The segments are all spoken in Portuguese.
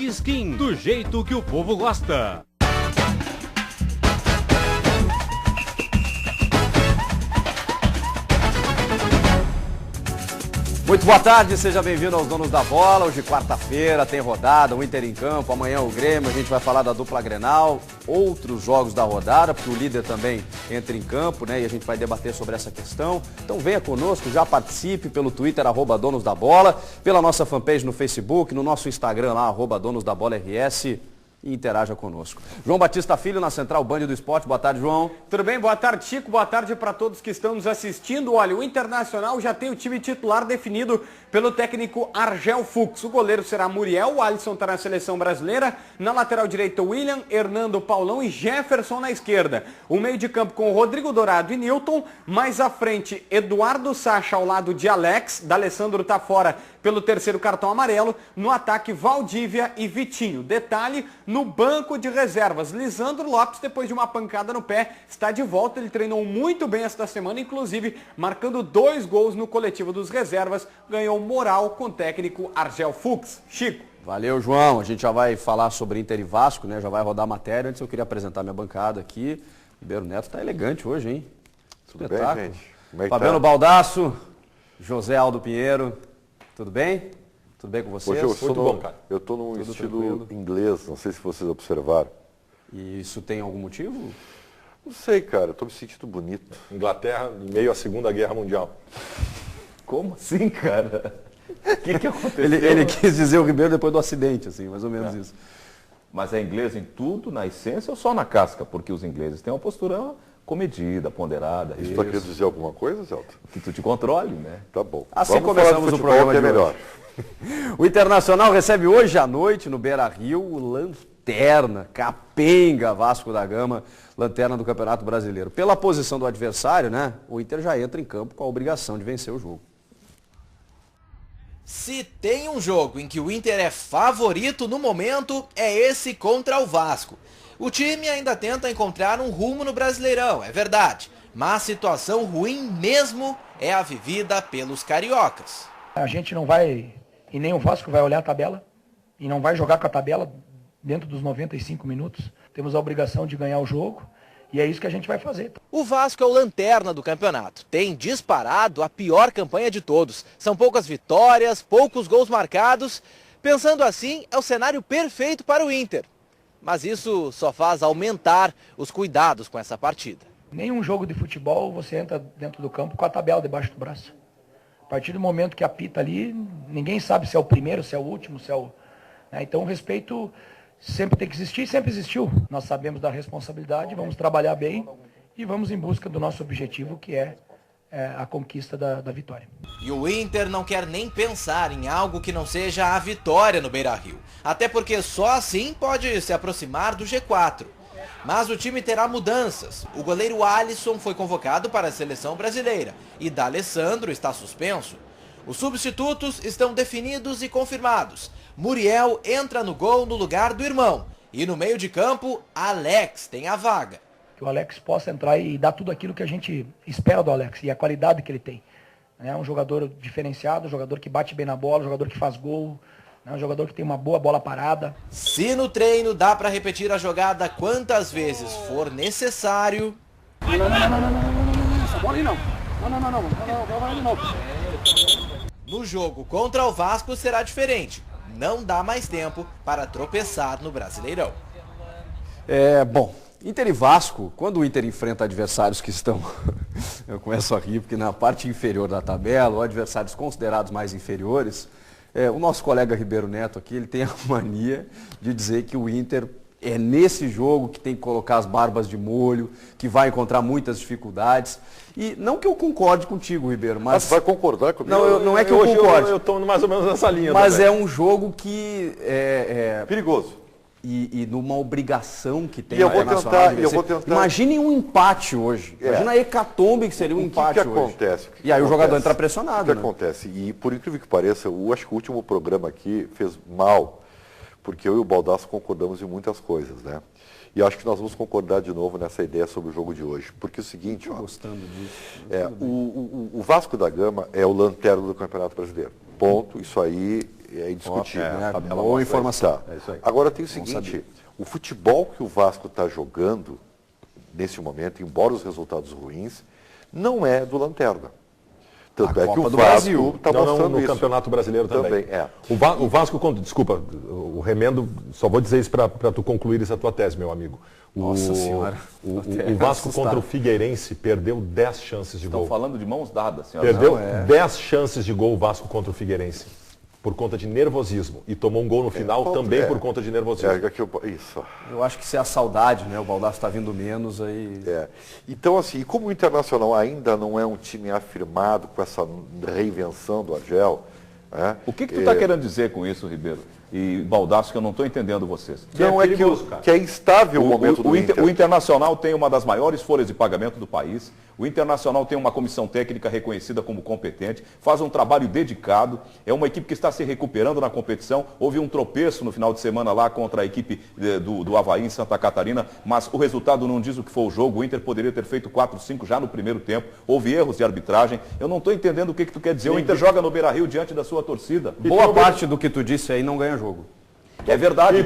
Skin, do jeito que o povo gosta. Muito boa tarde, seja bem-vindo aos Donos da Bola. Hoje, quarta-feira, tem rodada, o Inter em campo, amanhã o Grêmio, a gente vai falar da dupla Grenal, outros jogos da rodada, porque o líder também entra em campo, né? E a gente vai debater sobre essa questão. Então venha conosco, já participe pelo Twitter, @DonosDaBola, pela nossa fanpage no Facebook, no nosso Instagram lá, @DonosDaBolaRS. E interaja conosco. João Batista Filho, na Central Band do Esporte. Boa tarde, João. Tudo bem? Boa tarde, Chico. Boa tarde para todos que estão nos assistindo. Olha, o Internacional já tem o time titular definido pelo técnico Argel Fuchs. O goleiro será Muriel, o Alisson está na seleção brasileira. Na lateral direita, William, Hernando, Paulão e Jefferson na esquerda. O meio de campo com Rodrigo Dourado e Nilton. Mais à frente, Eduardo Sacha ao lado de Alex. D'Alessandro está fora pelo terceiro cartão amarelo. No ataque, Valdívia e Vitinho. Detalhe, no banco de reservas, Lisandro Lopes, depois de uma pancada no pé, está de volta. Ele treinou muito bem esta semana, inclusive marcando 2 gols no coletivo dos reservas. Ganhou moral com o técnico Argel Fuchs. Chico. Valeu, João. A gente já vai falar sobre Inter e Vasco, né? Já vai rodar a matéria. Antes eu queria apresentar minha bancada aqui. Ribeiro Neto está elegante hoje, hein? Tudo espetáculo. Bem, gente? Como é que Fabiano tá? Baldasso, José Aldo Pinheiro. Tudo bem? Tudo bem com vocês? Hoje eu estou num Tudo estilo tranquilo? inglês, não sei se vocês observaram. E isso tem algum motivo? Não sei, cara, eu estou me sentindo bonito. Inglaterra em meio à Segunda Guerra Mundial. Como assim, cara? O que aconteceu? Ele quis dizer o Ribeiro depois do acidente, assim, mais ou menos isso. Mas é inglês em tudo, na essência ou só na casca? Porque os ingleses têm uma postura comedida, ponderada. Isso está querendo dizer alguma coisa, Zelta? Que tu te controle, né? Tá bom. Assim Vamos falar começamos de o futebol, programa que é de melhor. hoje. O Internacional recebe hoje à noite no Beira-Rio o Lanterna, capenga Vasco da Gama, lanterna do Campeonato Brasileiro. Pela posição do adversário, né? O Inter já entra em campo com a obrigação de vencer o jogo. Se tem um jogo em que o Inter é favorito no momento, é esse contra o Vasco. O time ainda tenta encontrar um rumo no Brasileirão, é verdade. Mas a situação ruim mesmo é a vivida pelos cariocas. A gente não vai, e nem o Vasco vai olhar a tabela, e não vai jogar com a tabela dentro dos 95 minutos. Temos a obrigação de ganhar o jogo, e é isso que a gente vai fazer. O Vasco é o lanterna do campeonato. Tem disparado a pior campanha de todos. São poucas vitórias, poucos gols marcados. Pensando assim, é o cenário perfeito para o Inter. Mas isso só faz aumentar os cuidados com essa partida. Nenhum jogo de futebol você entra dentro do campo com a tabela debaixo do braço. A partir do momento que apita ali, ninguém sabe se é o primeiro, se é o último, se é o... Então o respeito sempre tem que existir e sempre existiu. Nós sabemos da responsabilidade, vamos trabalhar bem e vamos em busca do nosso objetivo, que é a conquista da vitória. E o Inter não quer nem pensar em algo que não seja a vitória no Beira-Rio. Até porque só assim pode se aproximar do G4. Mas o time terá mudanças. O goleiro Alisson foi convocado para a seleção brasileira e D'Alessandro está suspenso. Os substitutos estão definidos e confirmados. Muriel entra no gol no lugar do irmão. E no meio de campo, Alex tem a vaga. Que o Alex possa entrar e dar tudo aquilo que a gente espera do Alex e a qualidade que ele tem. É um jogador diferenciado, um jogador que bate bem na bola, um jogador que faz gol, um jogador que tem uma boa bola parada. Se no treino dá para repetir a jogada quantas vezes for necessário... Não, essa bola aí não. Não. No jogo contra o Vasco será diferente. Não dá mais tempo para tropeçar no Brasileirão. Bom, Inter e Vasco, quando o Inter enfrenta adversários que estão, eu começo a rir, porque na parte inferior da tabela, ou adversários considerados mais inferiores, o nosso colega Ribeiro Neto aqui, ele tem a mania de dizer que o Inter é nesse jogo que tem que colocar as barbas de molho, que vai encontrar muitas dificuldades. E não que eu concorde contigo, Ribeiro, mas... Você vai concordar comigo? Não é que eu concorde. Eu estou mais ou menos nessa linha. Mas também. é um jogo que Perigoso. E numa obrigação que tem E eu a vou Internacional de tentar- vencer. Imaginem um empate hoje. Imagina a hecatombe que seria um empate que hoje. acontece? E aí o jogador entra O pressionado, que né? acontece? E por incrível que pareça, eu acho que o último programa aqui fez mal, porque eu e o Baldasso concordamos em muitas coisas, né? E acho que nós vamos concordar de novo nessa ideia sobre o jogo de hoje. Porque é o seguinte, ó, Gostando disso. o Vasco da Gama é o lanterna do Campeonato Brasileiro. Ponto. Isso aí é indiscutível. né? A tabela Boa mostra informação. isso. É isso aí. Agora tem o Vamos seguinte, saber. o futebol que o Vasco está jogando, nesse momento, embora os resultados ruins, não é do Lanterna. Tanto A é que Copa o do Vasco Brasil. está Não, mostrando no isso. Campeonato Brasileiro também. É. O Vasco, desculpa, o remendo, só vou dizer isso para tu concluir essa tua tese, meu amigo. Nossa Senhora. O Até Vasco assustado. contra o Figueirense perdeu 10 chances de Estão gol. falando de mãos dadas, senhora. Perdeu 10 chances de gol o Vasco contra o Figueirense. Por conta de nervosismo. E tomou um gol no final também por conta de nervosismo. Isso. Eu acho que isso é a saudade, né? O Baldasso está vindo menos aí. Então, assim, como o Internacional ainda não é um time afirmado com essa reinvenção do Argel, né? O que tu está querendo dizer com isso, Ribeiro? E Baldasso, que eu não estou entendendo vocês. Não, é que é instável o momento do Inter. O Internacional tem uma das maiores folhas de pagamento do país. O Internacional tem uma comissão técnica reconhecida como competente, faz um trabalho dedicado, é uma equipe que está se recuperando na competição. Houve um tropeço no final de semana lá contra a equipe do Avaí em Santa Catarina, mas o resultado não diz o que foi o jogo. O Inter poderia ter feito 4-5 já no primeiro tempo. Houve erros de arbitragem. Eu não estou entendendo o que tu quer dizer. O Inter joga no Beira-Rio diante da sua torcida. Boa parte do que tu disse aí não ganha jogo. É verdade,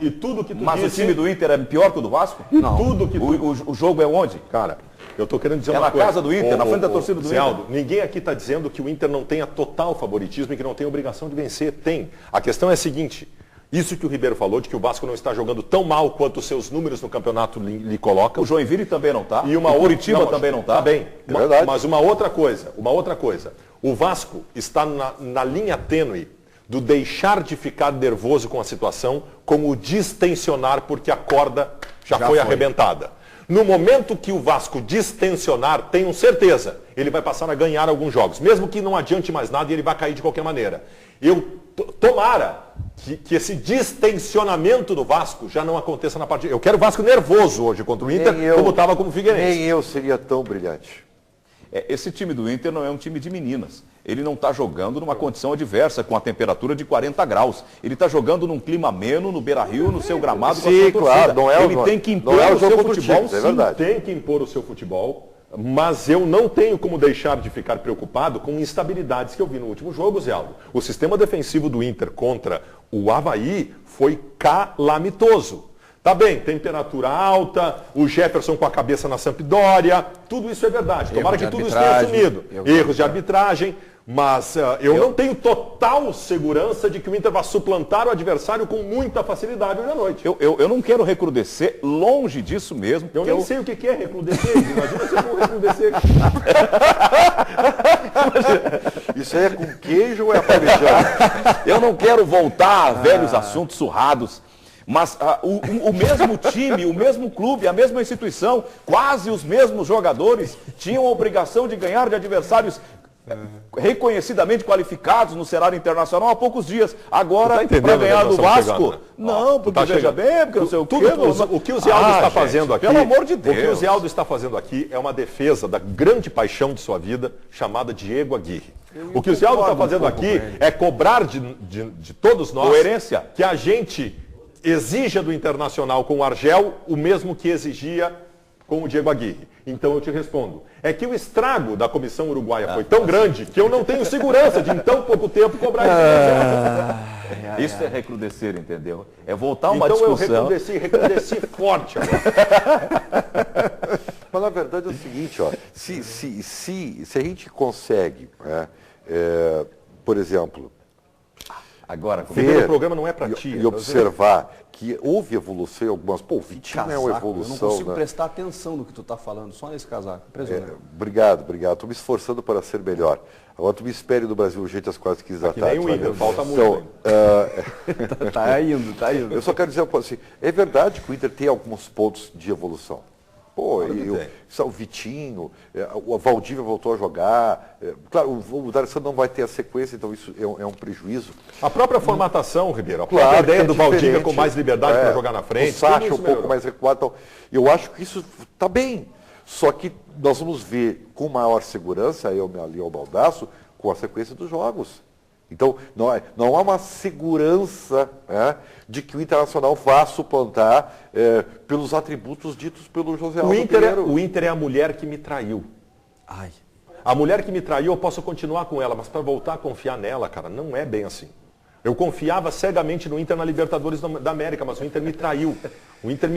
E tudo que tu mas disse, o time do Inter é pior que o do Vasco? Não. tudo que tu... O jogo é onde? Cara, eu estou querendo dizer É uma na coisa. casa do Inter, na frente da torcida do Zé Inter. Aldo, ninguém aqui está dizendo que o Inter não tenha total favoritismo e que não tem obrigação de vencer. Tem. A questão é a seguinte, isso que o Ribeiro falou, de que o Vasco não está jogando tão mal quanto os seus números no campeonato lhe colocam. O Joinville também não está. E uma o outra- Curitiba também não está. Tá bem. É verdade. Mas uma outra coisa. O Vasco está na linha tênue do deixar de ficar nervoso com a situação, com o distensionar porque a corda já foi arrebentada. No momento que o Vasco distensionar, tenham certeza, ele vai passar a ganhar alguns jogos, mesmo que não adiante mais nada e ele vai cair de qualquer maneira. Tomara que esse distensionamento do Vasco já não aconteça na partida. Eu quero o Vasco nervoso hoje contra o Inter, como estava como o Figueirense. Nem eu seria tão brilhante. Esse time do Inter não é um time de meninas. Ele não está jogando numa condição adversa, com a temperatura de 40 graus. Ele está jogando num clima ameno, no Beira-Rio, no seu gramado, com a sua torcida. Ele tem que impor o seu futebol, é verdade. Tem que impor o seu futebol, mas eu não tenho como deixar de ficar preocupado com instabilidades que eu vi no último jogo, Zé Aldo. O sistema defensivo do Inter contra o Avaí foi calamitoso. Tá bem, temperatura alta, o Jefferson com a cabeça na Sampdoria, tudo isso é verdade. Tomara que tudo isso tenha sumido. Erros de arbitragem, mas eu não tenho total segurança de que o Inter vai suplantar o adversário com muita facilidade hoje à noite. Eu não quero recrudescer, longe disso mesmo. Eu nem sei o que é recrudescer. Imagina se eu vou recrudescer. Isso aí é com queijo ou é parmegiana? Eu não quero voltar a velhos assuntos surrados. Mas o mesmo time, o mesmo clube, a mesma instituição, quase os mesmos jogadores tinham a obrigação de ganhar de adversários reconhecidamente qualificados no cenário internacional há poucos dias. Agora, para ganhar do Vasco, não, porque veja bem, porque não sei o quê. O que o Zé Aldo está fazendo aqui, pelo amor de Deus. o que o Zé Aldo está fazendo aqui é uma defesa da grande paixão de sua vida, chamada Diego Aguirre. O que o Zé Aldo está fazendo aqui é cobrar de todos nós coerência, que a gente exija do Internacional com o Argel o mesmo que exigia com o Diego Aguirre. Então eu te respondo. É que o estrago da comissão uruguaia foi tão grande que eu não tenho segurança de em tão pouco tempo cobrar isso. Isso é recrudescer, entendeu? É voltar uma Então eu discussão. recrudesci forte agora. Mas na verdade é o seguinte, ó, se a gente consegue, né, por exemplo, Agora, O programa não é para ti. e observar que houve evolução em algumas... Pô, o Vitinho é uma Casaco, evolução, eu não consigo né? prestar atenção no que tu tá falando, só nesse casaco. Impressionante. Obrigado. Estou me esforçando para ser melhor. Agora tu me espere do Brasil urgente às 4h15 da Que tarde. nem o vai Inter, ver. falta muito Então, Tá indo. eu só quero dizer uma coisa assim, é verdade que o Inter tem alguns pontos de evolução. Pô, o Vitinho, o Valdívia voltou a jogar. Claro, o D'Alessandro não vai ter a sequência, então isso é um prejuízo. A própria formatação, Ribeiro, a Claro, própria ideia que é do Valdívia diferente. com mais liberdade para jogar na frente. O Sacha tudo isso um pouco melhorou. mais recuado. Então, eu acho que isso está bem. Só que nós vamos ver com maior segurança, eu me alio ao Baldasso, com a sequência dos jogos. Então, não há uma segurança, né, de que o Internacional vá suplantar pelos atributos ditos pelo José Aldo Pinheiro. O Inter é a mulher que me traiu. Ai. A mulher que me traiu, eu posso continuar com ela, mas para voltar a confiar nela, cara, não é bem assim. Eu confiava cegamente no Inter na Libertadores da América, mas o Inter me traiu. O Inter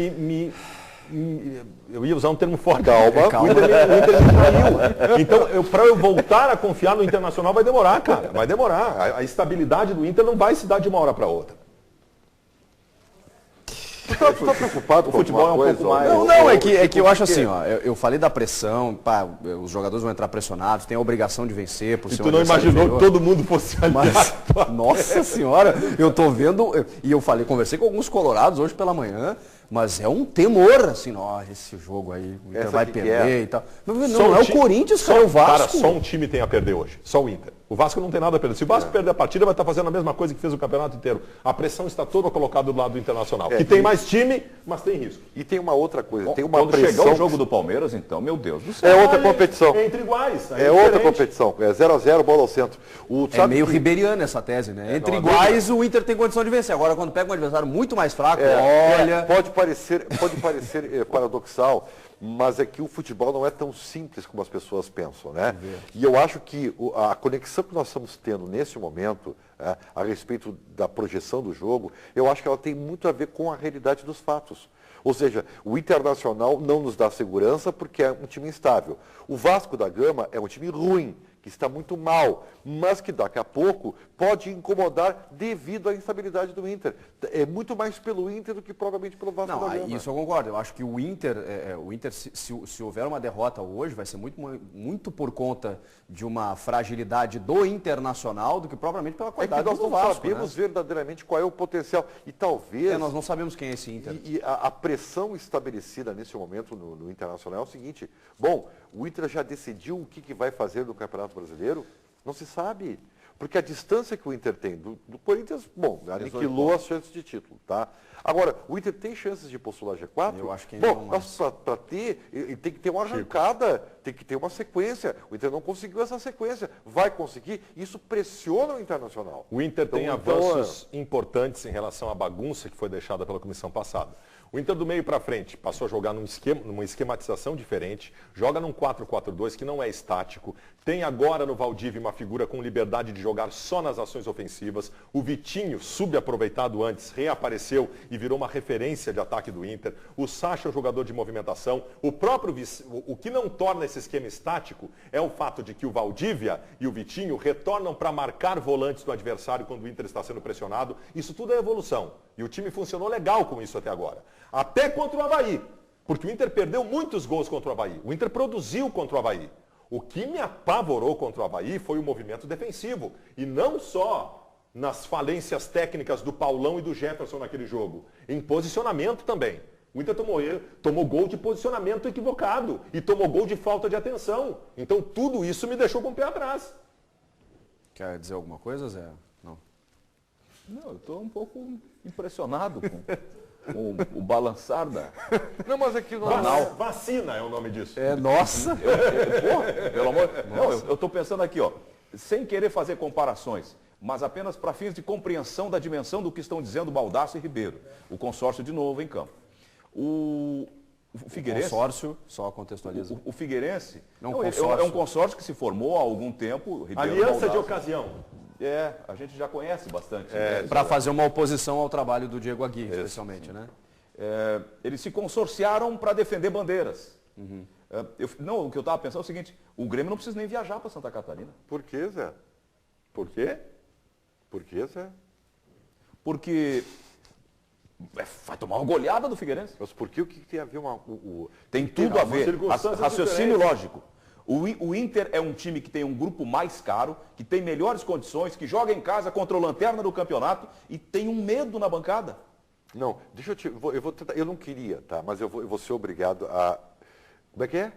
eu ia usar um termo forte. Calma. O Inter me traiu. Então, para eu voltar a confiar no Internacional vai demorar, cara. Vai demorar. A estabilidade do Inter não vai se dar de uma hora para outra. Tu tá preocupado com o futebol é um pouco mais... Não, é que eu acho assim, ó, eu falei da pressão, pá, os jogadores vão entrar pressionados, tem a obrigação de vencer por E ser tu um não adversário imaginou que inferior. todo mundo fosse ali. Mas, nossa senhora, eu tô vendo, e eu conversei com alguns colorados hoje pela manhã, mas é um temor, assim, ó, esse jogo aí, o Inter Essa vai que perder e tal. Não Só é o time- Corinthians, cara, é o Vasco. Cara, só um time tem a perder hoje. Só o Inter. O Vasco não tem nada a perder. Se o Vasco perder a partida, vai estar fazendo a mesma coisa que fez o campeonato inteiro. A pressão está toda colocada do lado do Internacional. Que tem mais time, mas tem risco. E tem uma outra coisa, tem uma Quando pressão... chegar o jogo do Palmeiras, então, meu Deus do céu. É outra competição. É entre iguais. É outra diferente. competição. É 0x0, bola ao centro. É meio ribeiriana essa tese, né? Entre iguais, o Inter tem condição de vencer. Agora, quando pega um adversário muito mais fraco, olha... Pode parecer paradoxal, mas é que o futebol não é tão simples como as pessoas pensam, né? E eu acho que a conexão que nós estamos tendo nesse momento, a respeito da projeção do jogo, eu acho que ela tem muito a ver com a realidade dos fatos. Ou seja, o Internacional não nos dá segurança porque é um time instável. O Vasco da Gama é um time ruim, que está muito mal, mas que daqui a pouco pode incomodar devido à instabilidade do Inter. É muito mais pelo Inter do que provavelmente pelo Vasco da Gama. Isso eu concordo. Eu acho que o Inter se houver uma derrota hoje, vai ser muito por conta de uma fragilidade do Internacional do que propriamente pela É que qualidade nós do não Vasco, sabemos né? verdadeiramente qual é o potencial. E talvez... Nós não sabemos quem é esse Inter. E a pressão estabelecida nesse momento no Internacional é o seguinte: bom, o Inter já decidiu o que vai fazer no Campeonato Brasileiro? Não se sabe. Porque a distância que o Inter tem do Corinthians, bom, aniquilou as chances de título, tá? Agora, o Inter tem chances de postular G4? Eu acho que ainda não bom, mais. para ter, ele tem que ter uma arrancada, tem que ter uma sequência. O Inter não conseguiu essa sequência. Vai conseguir? Isso pressiona o Internacional. O Inter Então, tem avanços importantes em relação à bagunça que foi deixada pela comissão passada. O Inter do meio para frente passou a jogar numa esquematização diferente, joga num 4-4-2 que não é estático, tem agora no Valdívia uma figura com liberdade de jogar só nas ações ofensivas. O Vitinho, subaproveitado antes, reapareceu e virou uma referência de ataque do Inter. O Sacha é um jogador de movimentação. O que não torna esse esquema estático é o fato de que o Valdívia e o Vitinho retornam para marcar volantes do adversário quando o Inter está sendo pressionado. Isso tudo é evolução. E o time funcionou legal com isso até agora. Até contra o Avaí. Porque o Inter perdeu muitos gols contra o Avaí. O Inter produziu contra o Avaí. O que me apavorou contra o Avaí foi o movimento defensivo. E não só nas falências técnicas do Paulão e do Jefferson naquele jogo. Em posicionamento também. O Inter tomou gol de posicionamento equivocado. E tomou gol de falta de atenção. Então tudo isso me deixou com o pé atrás. Quer dizer alguma coisa, Zé? Não. Não, eu estou um pouco impressionado com o balançar da... Não, mas aqui não... Vacina é o nome disso. Nossa! Pelo amor... Não, eu estou pensando aqui, ó, sem querer fazer comparações, mas apenas para fins de compreensão da dimensão do que estão dizendo Baldasso e Ribeiro. O consórcio de novo em campo. O Figueirense... Consórcio, só contextualiza. O Figueirense Não, é consórcio. um consórcio que se formou há algum tempo. Ribeiro, Aliança de Baldasso. ocasião. A gente já conhece bastante. Para fazer uma oposição ao trabalho do Diego Aguirre, especialmente, né? Eles se consorciaram para defender bandeiras. O que eu estava pensando é o seguinte: o Grêmio não precisa nem viajar para Santa Catarina. Por quê, Zé? Por quê? Por quê, Zé? Porque vai tomar uma goleada do Figueirense. Mas por quê? O que tem a ver Tem tudo a ver. circunstâncias Raciocínio diferentes. lógico. O Inter é um time que tem um grupo mais caro, que tem melhores condições, que joga em casa contra o Lanterna do campeonato e tem um medo na bancada. Não, deixa eu eu vou tentar, eu não queria, tá? Mas eu vou ser obrigado a... Como é que é?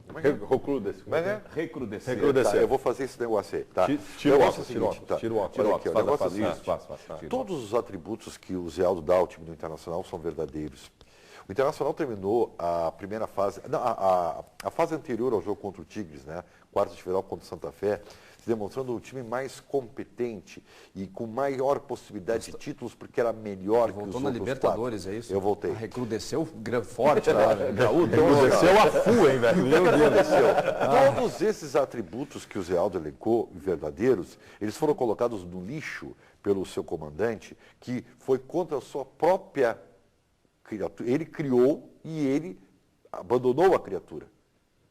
Como é que é? Como é que é? Recrudescer. Tá, eu vou fazer esse negócio aí, tá? Tira o negócio óculos, é o seguinte, tá? tira o óculos. Olha aqui, o negócio é o seguinte, Faz. todos os atributos que o Zé Aldo dá ao time do Internacional são verdadeiros. O Internacional terminou a primeira fase, não, a fase anterior ao jogo contra o Tigres, né? Quartas de final contra o Santa Fé, se demonstrando um time mais competente e com maior possibilidade de títulos, porque era melhor que os Voltou na outros Libertadores, quatro. é isso? Eu voltei. Recrudesceu forte lá, graúdo. Recrudesceu a FU, hein, velho? Meu Deus do céu. Todos esses atributos que o Zé Aldo elencou, verdadeiros, eles foram colocados no lixo pelo seu comandante, que foi contra a sua própria criatura. Ele criou e ele abandonou a criatura.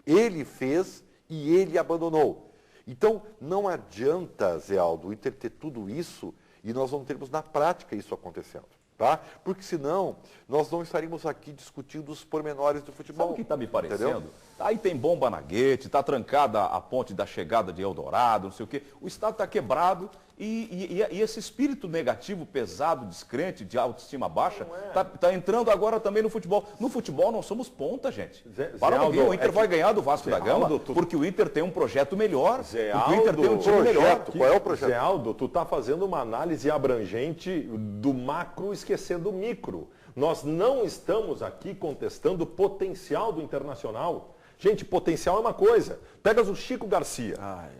Ele fez e ele abandonou. Então, não adianta, Zé Aldo, o Inter ter tudo isso e nós não termos na prática isso acontecendo. Tá? Porque senão, nós não estaríamos aqui discutindo os pormenores do futebol. Sabe o que está me parecendo? Entendeu? Aí tem bomba na Guete, está trancada a ponte da chegada de Eldorado, não sei o quê. O Estado está quebrado e esse espírito negativo, pesado, descrente, de autoestima baixa, está entrando agora também no futebol. No futebol nós somos ponta, gente. Para um pouquinho, o Inter vai ganhar do Vasco da Gama, porque o Inter tem um projeto melhor. O Inter tem um time melhor. Qual é o projeto? Zé Aldo, tu está fazendo uma análise abrangente do macro, esquecendo o micro. Nós não estamos aqui contestando o potencial do Internacional. Gente, potencial é uma coisa. Pegas o Chico Garcia,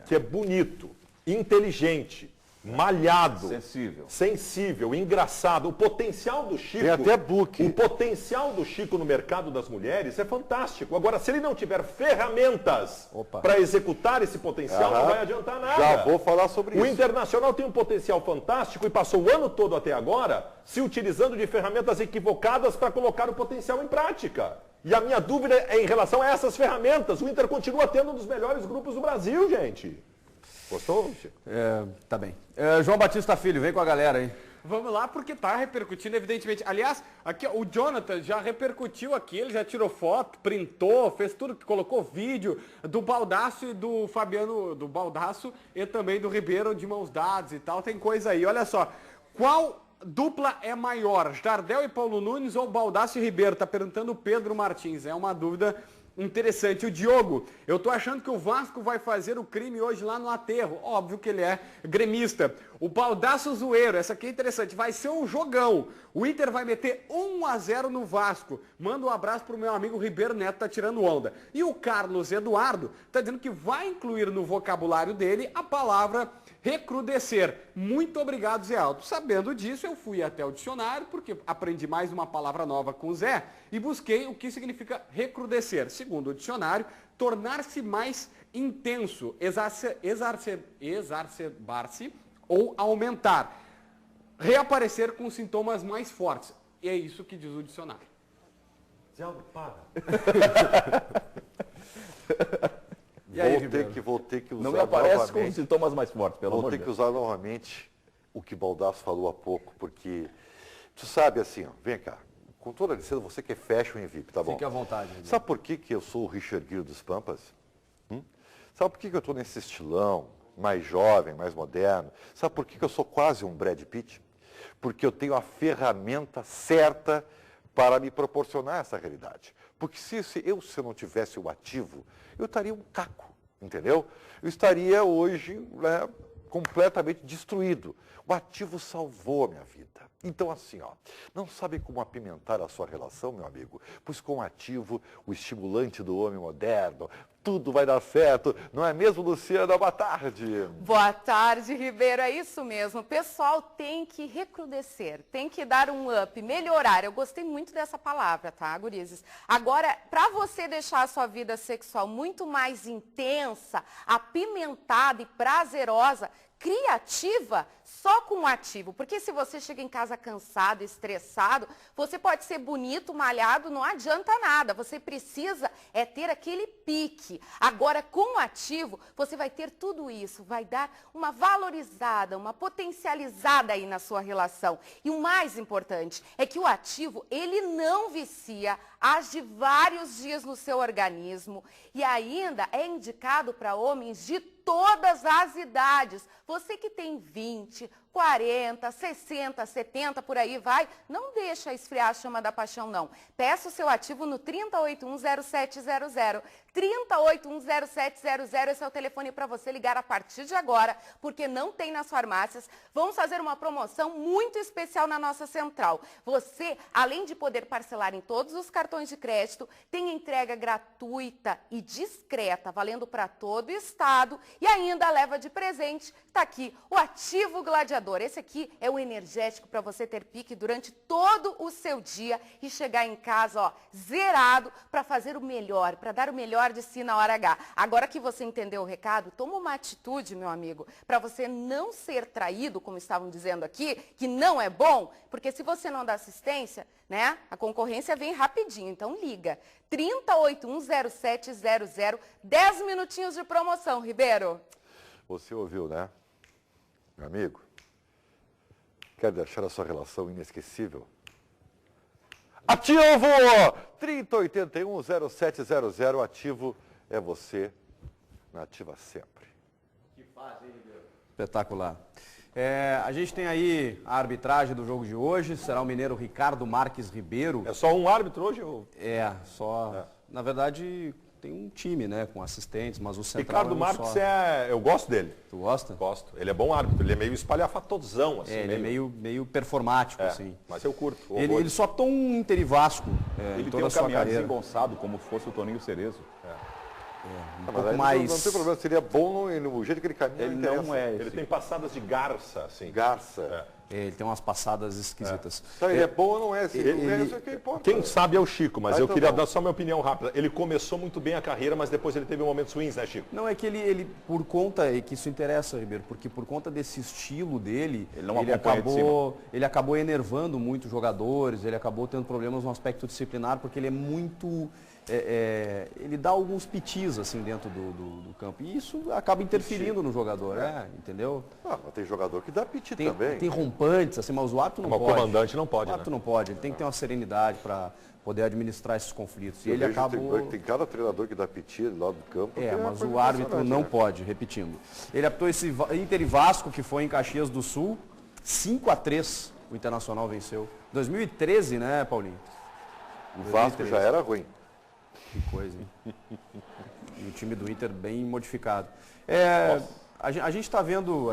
que é bonito, inteligente, malhado, sensível, engraçado. O potencial do Chico... Tem até book. O potencial do Chico no mercado das mulheres é fantástico. Agora, se ele não tiver ferramentas para executar esse potencial, não vai adiantar nada. Já vou falar sobre isso. O Internacional tem um potencial fantástico e passou o ano todo até agora se utilizando de ferramentas equivocadas para colocar o potencial em prática. E a minha dúvida é em relação a essas ferramentas. O Inter continua tendo um dos melhores grupos do Brasil, gente. Gostou, Chico? Tá bem. João Batista Filho, vem com a galera aí. Vamos lá, porque tá repercutindo, evidentemente. Aliás, aqui ó, o Jonathan já repercutiu aqui, ele já tirou foto, printou, fez tudo, colocou vídeo do Baldasso e do Fabiano, do Baldasso e também do Ribeiro de mãos dadas e tal. Tem coisa aí. Olha só, qual dupla é maior, Jardel e Paulo Nunes ou Baldasso e Ribeiro? Tá perguntando o Pedro Martins. É uma dúvida interessante. O Diogo, eu tô achando que o Vasco vai fazer o crime hoje lá no aterro. Óbvio que ele é gremista. O Baldasso zoeiro, essa aqui é interessante, vai ser um jogão. O Inter vai meter 1-0 no Vasco. Manda um abraço pro meu amigo Ribeiro Neto, tá tirando onda. E o Carlos Eduardo tá dizendo que vai incluir no vocabulário dele a palavra recrudescer. Muito obrigado, Zé Aldo. Sabendo disso, eu fui até o dicionário, porque aprendi mais uma palavra nova com o Zé, e busquei o que significa recrudescer. Segundo o dicionário, tornar-se mais intenso, exacerbar-se ou aumentar. Reaparecer com sintomas mais fortes. E é isso que diz o dicionário. Zé Aldo, para. E aí, vou ter que usar Não me aparece novamente, com sintomas mais fortes, pelo amor de Vou ter Deus. que usar novamente o que Baldasso falou há pouco, porque tu sabe assim, ó, vem cá, com toda licença, você que é fashion e VIP, tá bom? Fique à vontade. Sabe por que eu sou o Richard Gere dos Pampas? Sabe por que eu estou nesse estilão mais jovem, mais moderno? Sabe por que eu sou quase um Brad Pitt? Porque eu tenho a ferramenta certa para me proporcionar essa realidade. Porque se eu não tivesse o ativo, eu estaria um caco, entendeu? Eu estaria hoje, né, completamente destruído. O ativo salvou a minha vida. Então, assim, ó, não sabe como apimentar a sua relação, meu amigo? Pois com o ativo, o estimulante do homem moderno, tudo vai dar certo. Não é mesmo, Luciana? Boa tarde. Boa tarde, Ribeiro. É isso mesmo. O pessoal tem que recrudescer, tem que dar um up, melhorar. Eu gostei muito dessa palavra, tá, gurizes? Agora, para você deixar a sua vida sexual muito mais intensa, apimentada e prazerosa, criativa, só com o ativo. Porque se você chega em casa cansado, estressado, você pode ser bonito, malhado, não adianta nada. Você precisa ter aquele pique. Agora, com o ativo, você vai ter tudo isso. Vai dar uma valorizada, uma potencializada aí na sua relação. E o mais importante é que o ativo, ele não vicia, age vários dias no seu organismo e ainda é indicado para homens de todas as idades. Você que tem 20, 40, 60, 70, por aí vai, não deixa esfriar a chama da paixão, não. Peça o seu ativo no 30810700. 30810700, esse é o telefone para você ligar a partir de agora, porque não tem nas farmácias. Vamos fazer uma promoção muito especial na nossa central. Você, além de poder parcelar em todos os cartões de crédito, tem entrega gratuita e discreta, valendo para todo o estado, e ainda leva de presente, está aqui, o Ativo Gladiador. bronzeador. Esse aqui é o energético para você ter pique durante todo o seu dia e chegar em casa, ó, zerado para fazer o melhor, para dar o melhor de si na hora H. Agora que você entendeu o recado, toma uma atitude, meu amigo, para você não ser traído, como estavam dizendo aqui, que não é bom, porque se você não dá assistência, né, a concorrência vem rapidinho. Então liga, 30810700, 10 minutinhos de promoção, Ribeiro. Você ouviu, né? Meu amigo, quer deixar a sua relação inesquecível? Ativo! 30810700, ativo é você, na ativa sempre. Que fase, hein, Ribeiro? Espetacular. A gente tem aí a arbitragem do jogo de hoje, será o mineiro Ricardo Marques Ribeiro. É só um árbitro hoje? Ou... Na verdade, tem um time, né, com assistentes, mas o central Ricardo Marques eu gosto dele. Tu gosta? Gosto. Ele é bom árbitro, ele é meio espalhafatosão, assim. Ele é meio performático, assim. Mas eu curto. Ele só apitou um Inter e Vasco Ele em tem toda um a sua caminhar carreira. desengonçado, como fosse o Toninho Cerezo. Não tem problema, seria bom no jeito que ele caminha. Ele não é. Ele tem passadas de garça, assim. Garça. Ele tem umas passadas esquisitas. Então, ele é bom ou não é? Assim, isso é que importa. Quem sabe é o Chico, mas eu tá queria bom. dar só minha opinião rápida. Ele começou muito bem a carreira, mas depois ele teve momentos ruins, né, Chico? Não, é que ele por conta, e que isso interessa, Ribeiro, porque por conta desse estilo dele, Ele não acompanha de cima. ele acabou enervando muitos jogadores, ele acabou tendo problemas no aspecto disciplinar, porque ele é muito... ele dá alguns pitis assim dentro do campo e isso acaba interferindo no jogador, entendeu? Mas tem jogador que dá piti também. Tem rompantes, assim, mas o árbitro não Mas pode. o comandante não pode, O árbitro né? não pode, ele tem que ter uma serenidade para poder administrar esses conflitos. E Eu ele vejo acabou... Tem cada treinador que dá piti lá do campo. que mas coisa o árbitro não impressionante, né? pode, repetindo. Ele apitou esse Inter e Vasco, que foi em Caxias do Sul, 5-3 o Internacional venceu. 2013, né, Paulinho? O Vasco já era ruim. Que coisa, hein? E o time do Inter bem modificado. A gente está vendo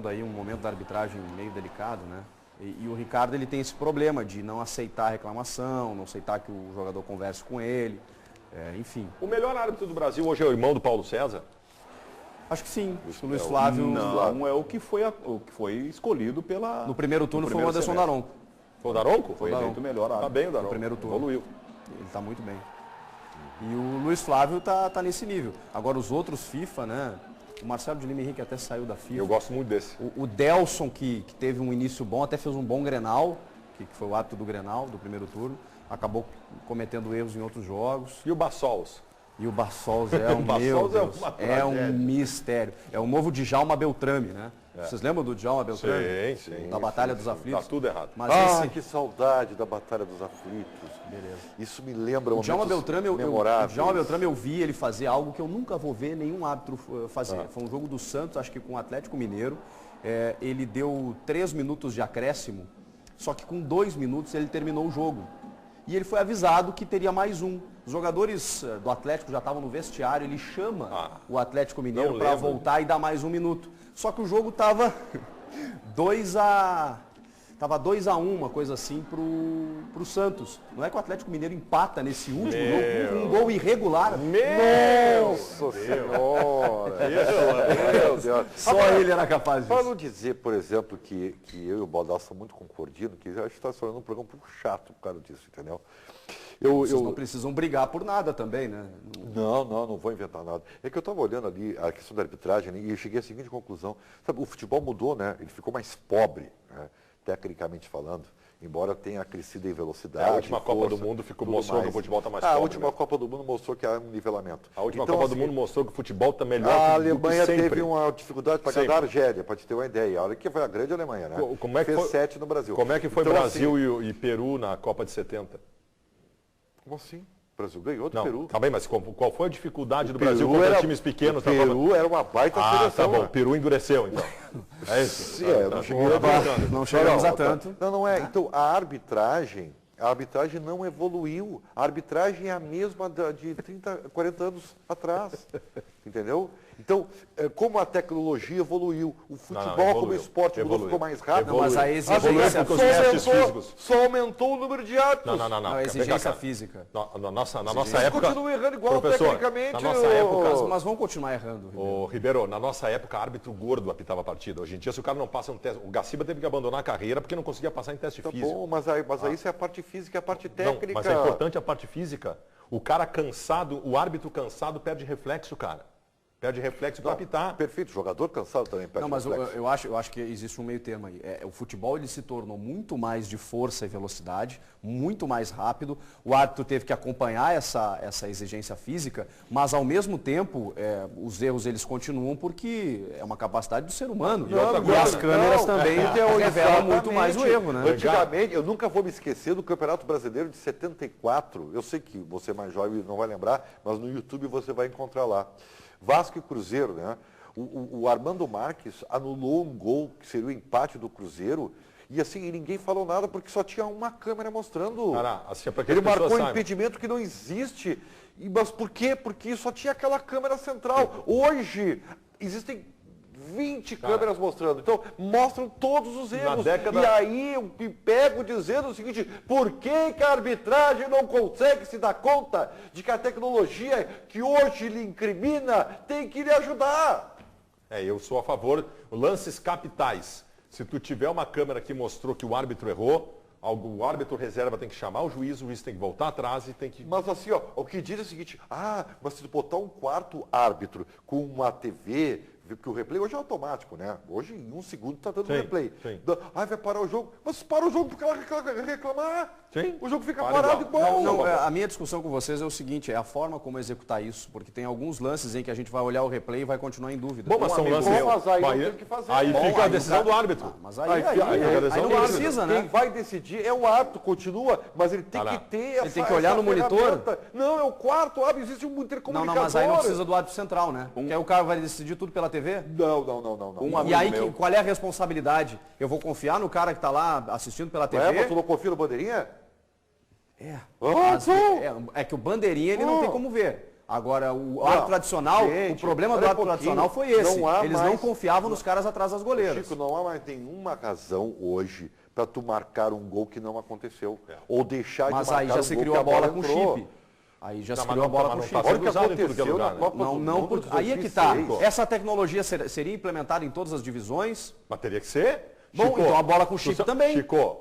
aí um momento da arbitragem meio delicado, né? E o Ricardo ele tem esse problema de não aceitar a reclamação, não aceitar que o jogador converse com ele, enfim. O melhor árbitro do Brasil hoje é o irmão do Paulo César? Acho que sim. O Luiz Flávio... Não, é o que foi escolhido pela... No primeiro turno foi o Anderson Daronco. Foi o Daronco? Foi eleito o melhor árbitro. Tá bem o Daronco. No primeiro turno. Evoluiu. Ele está muito bem. E o Luiz Flávio tá nesse nível. Agora os outros FIFA, né? O Marcelo de Lima Henrique até saiu da FIFA. Eu gosto muito desse. O Delson, que teve um início bom, até fez um bom Grenal, que foi o árbitro do Grenal, do primeiro turno. Acabou cometendo erros em outros jogos. E o Bassols? E o Bassols é um mistério. É o novo Djalma Beltrame, né? Vocês lembram do Djalma Beltrame? Sim. Da Batalha dos Aflitos? Tá tudo errado. Mas Que saudade da Batalha dos Aflitos. Beleza. Isso me lembra O Djalma Beltrame, memoráveis. eu vi ele fazer algo que eu nunca vou ver nenhum árbitro fazer. Foi um jogo do Santos, acho que com o Atlético Mineiro. Ele deu 3 minutos de acréscimo, só que com 2 minutos ele terminou o jogo. E ele foi avisado que teria mais um. Os jogadores do Atlético já estavam no vestiário, ele chama o Atlético Mineiro para voltar e dar mais 1 minuto. Só que o jogo estava 2-1, uma coisa assim, pro Santos. Não é que o Atlético Mineiro empata nesse último jogo com um gol irregular. Nossa Senhora! Meu Deus! Só ele era capaz disso. Para não dizer, por exemplo, que eu e o Baldassi somos muito concordinos, que a gente está se tornando um programa um pouco chato por causa disso, entendeu? Vocês não precisam brigar por nada também, né? Não vou inventar nada. É que eu estava olhando ali a questão da arbitragem, né, e eu cheguei à seguinte conclusão. Sabe, o futebol mudou, né? Ele ficou mais pobre, né, tecnicamente falando, embora tenha crescido em velocidade. A última Copa do Mundo mostrou que o futebol está mais pobre. A última Copa do Mundo mostrou que há um nivelamento. A última Copa do Mundo mostrou que o futebol está melhor a do que Alemanha sempre. teve uma dificuldade para ganhar da Argélia, para te ter uma ideia. Olha que foi a grande Alemanha, né? Como é que fez foi, 7 no Brasil. Como é que foi então, Brasil e Peru na Copa de 70? Como assim? O Brasil ganhou do Não, Peru. tá bem, mas qual foi a dificuldade do Peru Brasil contra era- times pequenos? O Peru era uma baita seleção. Tá bom, né? o Peru endureceu, então. É isso? Sim, eu não cheguei Não chegamos a tanto. Não é. Então, a arbitragem não evoluiu. A arbitragem é a mesma de 30, 40 anos atrás. Entendeu? Então, como a tecnologia evoluiu, o futebol como esporte ficou mais rápido. Não, mas a exigência só aumentou o número de árbitros. Não, a exigência física. Na nossa época... Continua errando igual, professor, tecnicamente. Na nossa época... Mas vamos continuar errando, Ribeiro. Ribeiro, na nossa época, árbitro gordo apitava a partida. Hoje em dia, se o cara não passa um teste... O Gaciba teve que abandonar a carreira porque não conseguia passar em teste físico. Bom, mas aí isso é a parte física, é a parte técnica. Não, mas é importante a parte física. O cara cansado, o árbitro cansado perde reflexo, cara. Perde reflexo para apitar. Perfeito, o jogador cansado também perde reflexo. Não, mas eu acho que existe um meio termo aí. O futebol ele se tornou muito mais de força e velocidade, muito mais rápido. O árbitro teve que acompanhar essa exigência física, mas ao mesmo tempo os erros eles continuam porque é uma capacidade do ser humano. E as câmeras também revelam muito mais o erro, né? Antigamente, eu nunca vou me esquecer do Campeonato Brasileiro de 74. Eu sei que você mais jovem não vai lembrar, mas no YouTube você vai encontrar lá. Vasco e Cruzeiro, né? O Armando Marques anulou um gol que seria o empate do Cruzeiro e assim, ninguém falou nada porque só tinha uma câmera mostrando. Assim, ele marcou um impedimento que não existe. Mas por quê? Porque só tinha aquela câmera central. Hoje existem 20 câmeras mostrando. Então, mostram todos os erros. E aí eu me pego dizendo o seguinte, por que a arbitragem não consegue se dar conta de que a tecnologia que hoje lhe incrimina tem que lhe ajudar? Eu sou a favor, lances capitais. Se tu tiver uma câmera que mostrou que o árbitro errou, o árbitro reserva tem que chamar o juiz tem que voltar atrás e tem que... Mas assim, ó, o que diz é o seguinte, mas se tu botar um quarto árbitro com uma TV, porque o replay hoje é automático, né? Hoje em um segundo tá dando replay. Vai parar o jogo. Mas para o jogo porque ela reclamar. Sim. O jogo fica parado igual. Não, a minha discussão com vocês é o seguinte, é a forma como executar isso, porque tem alguns lances em que a gente vai olhar o replay e vai continuar em dúvida. Bom, mas são lances... Aí fica a decisão do árbitro. Mas aí não precisa, né? Quem vai decidir é o árbitro, continua, mas ele tem que ter ele tem que olhar no monitor. Não, é o quarto árbitro, existe um intercomunicador. Não, mas aí não precisa do árbitro central, né? Porque aí o cara vai decidir tudo pela TV? Não. E aí, qual é a responsabilidade? Eu vou confiar no cara que está lá assistindo pela TV? Mas tu não confia no Bandeirinha? É que o Bandeirinha ele não tem como ver. Agora, o árbitro tradicional, o problema do árbitro tradicional foi esse. Eles não confiavam nos caras atrás das goleiras. Chico, não há mais nenhuma razão hoje para tu marcar um gol que não aconteceu. Ou deixar de marcar um gol. Mas aí já se criou a bola com chip. Aí já se criou a bola com chip. Olha o que aconteceu na Copa do Mundo de 2006. Aí é que tá. Essa tecnologia seria implementada em todas as divisões? Mas teria que ser. Bom, Chico, então a bola com chip também. Chico,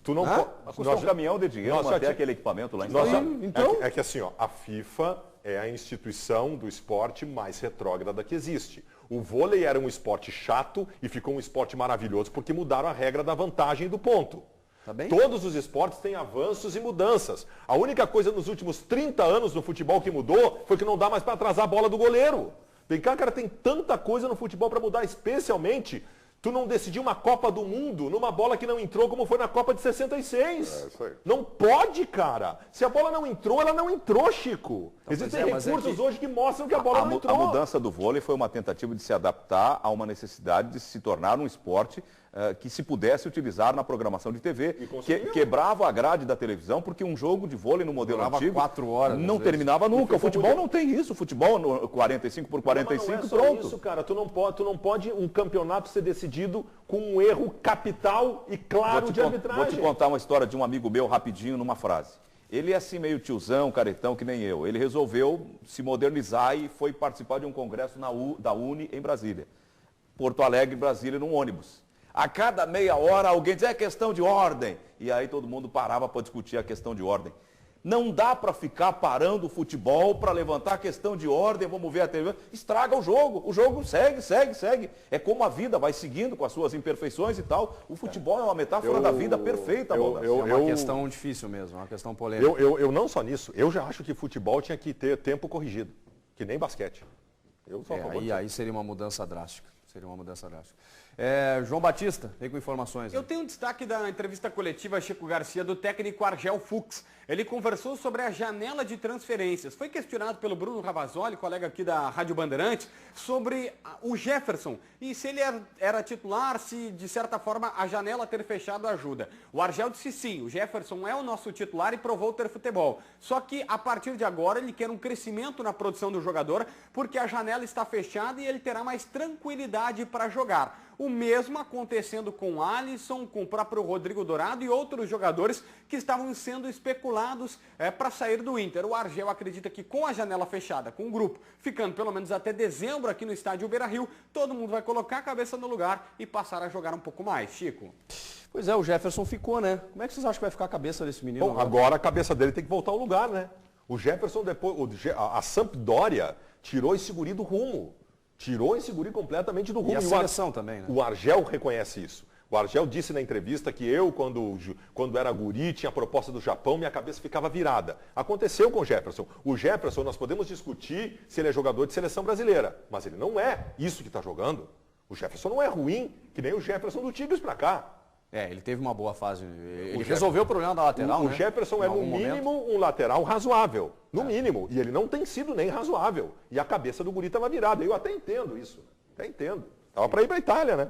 tu não pode... Custa um caminhão de dinheiro manter aquele equipamento lá em cima. Então... É que assim, ó, a FIFA é a instituição do esporte mais retrógrada que existe. O vôlei era um esporte chato e ficou um esporte maravilhoso porque mudaram a regra da vantagem do ponto. Tá bem? Todos os esportes têm avanços e mudanças. A única coisa nos últimos 30 anos no futebol que mudou foi que não dá mais para atrasar a bola do goleiro. Vem cá, cara, tem tanta coisa no futebol para mudar, especialmente... Tu não decidiu uma Copa do Mundo numa bola que não entrou como foi na Copa de 66. Isso aí. Não pode, cara. Se a bola não entrou, ela não entrou, Chico. Então, existem recursos hoje que mostram que a bola não entrou. A mudança do vôlei foi uma tentativa de se adaptar a uma necessidade de se tornar um esporte que se pudesse utilizar na programação de TV, que quebrava a grade da televisão, porque um jogo de vôlei no modelo antigo 4 horas, não terminava nunca. O futebol não tem isso. O futebol 45 por 45, não é só pronto. Isso, cara. Tu não pode um campeonato ser decidido com um erro capital e claro de arbitragem. Vou te contar uma história de um amigo meu rapidinho numa frase. Ele é assim meio tiozão, caretão, que nem eu. Ele resolveu se modernizar e foi participar de um congresso da Uni em Brasília. Porto Alegre, Brasília, num ônibus. A cada meia hora alguém dizia, é questão de ordem. E aí todo mundo parava para discutir a questão de ordem. Não dá para ficar parando o futebol para levantar a questão de ordem, vamos ver a TV. Estraga o jogo segue. É como a vida vai seguindo com as suas imperfeições e tal. O futebol é uma metáfora da vida perfeita. É uma questão difícil mesmo, é uma questão polêmica. Eu não só nisso, eu já acho que futebol tinha que ter tempo corrigido, que nem basquete. Aí seria uma mudança drástica. João Batista, vem com informações. Eu tenho um destaque da entrevista coletiva Chico Garcia do técnico Argel Fuchs. Ele conversou sobre a janela de transferências. Foi questionado pelo Bruno Ravazoli, colega aqui da Rádio Bandeirantes, sobre o Jefferson e se ele era titular, se de certa forma a janela ter fechado ajuda. O Argel disse sim, o Jefferson é o nosso titular e provou ter futebol. Só que a partir de agora ele quer um crescimento na produção do jogador porque a janela está fechada e ele terá mais tranquilidade para jogar. O mesmo acontecendo com o Alisson, com o próprio Rodrigo Dourado e outros jogadores que estavam sendo especulados para sair do Inter. O Argel acredita que com a janela fechada, com o grupo ficando pelo menos até dezembro aqui no estádio Beira-Rio, todo mundo vai colocar a cabeça no lugar e passar a jogar um pouco mais. Chico. Pois é, o Jefferson ficou, né? Como é que vocês acham que vai ficar a cabeça desse menino? Bom, agora a cabeça dele tem que voltar ao lugar, né? O Jefferson depois, a Sampdoria tirou esse guri do rumo. Tirou esse guri completamente do rumo. E a seleção também, né? O Argel reconhece isso. O Argel disse na entrevista que eu, quando era guri, tinha a proposta do Japão, minha cabeça ficava virada. Aconteceu com o Jefferson. O Jefferson, nós podemos discutir se ele é jogador de seleção brasileira, mas ele não é isso que está jogando. O Jefferson não é ruim, que nem o Jefferson do Tigres para cá. Ele teve uma boa fase. Ele resolveu o problema da lateral, né? O Jefferson é, no mínimo, um lateral razoável. No mínimo. E ele não tem sido nem razoável. E a cabeça do guri estava virada. Eu até entendo isso. Até entendo. Estava para ir para a Itália, né?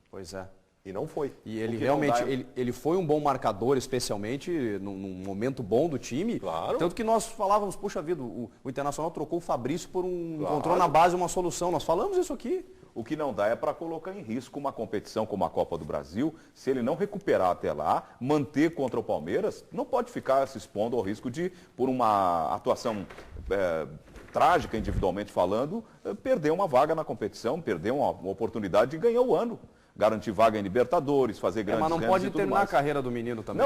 Pois é. E não foi. E ele realmente, ele foi um bom marcador, especialmente num momento bom do time. Claro. Tanto que nós falávamos, puxa vida, o Internacional trocou o Fabrício por encontrou na base uma solução. Nós falamos isso aqui. O que não dá é para colocar em risco uma competição como a Copa do Brasil. Se ele não recuperar até lá, manter contra o Palmeiras, não pode ficar se expondo ao risco de, por uma atuação trágica individualmente falando, perder uma vaga na competição, perder uma oportunidade de ganhar o ano. Garantir vaga em Libertadores, fazer grandes mas não pode terminar a carreira do menino também.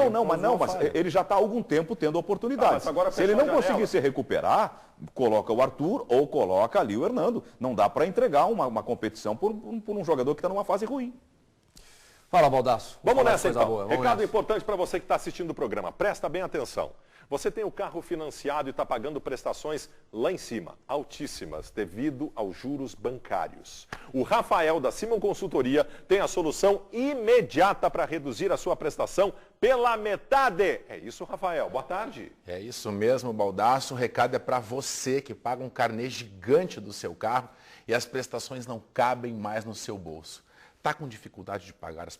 Mas ele já está há algum tempo tendo oportunidades. Se ele não conseguir se recuperar, coloca o Arthur ou coloca ali o Hernando. Não dá para entregar uma competição por um jogador que está numa fase ruim. Fala, Baldasso. Vamos nessa então. Recado importante para você que está assistindo o programa. Presta bem atenção. Você tem o carro financiado e está pagando prestações lá em cima, altíssimas, devido aos juros bancários. O Rafael da Simon Consultoria tem a solução imediata para reduzir a sua prestação pela metade. É isso, Rafael. Boa tarde. É isso mesmo, Baldasso. O recado é para você que paga um carnê gigante do seu carro e as prestações não cabem mais no seu bolso. Está com dificuldade de pagar as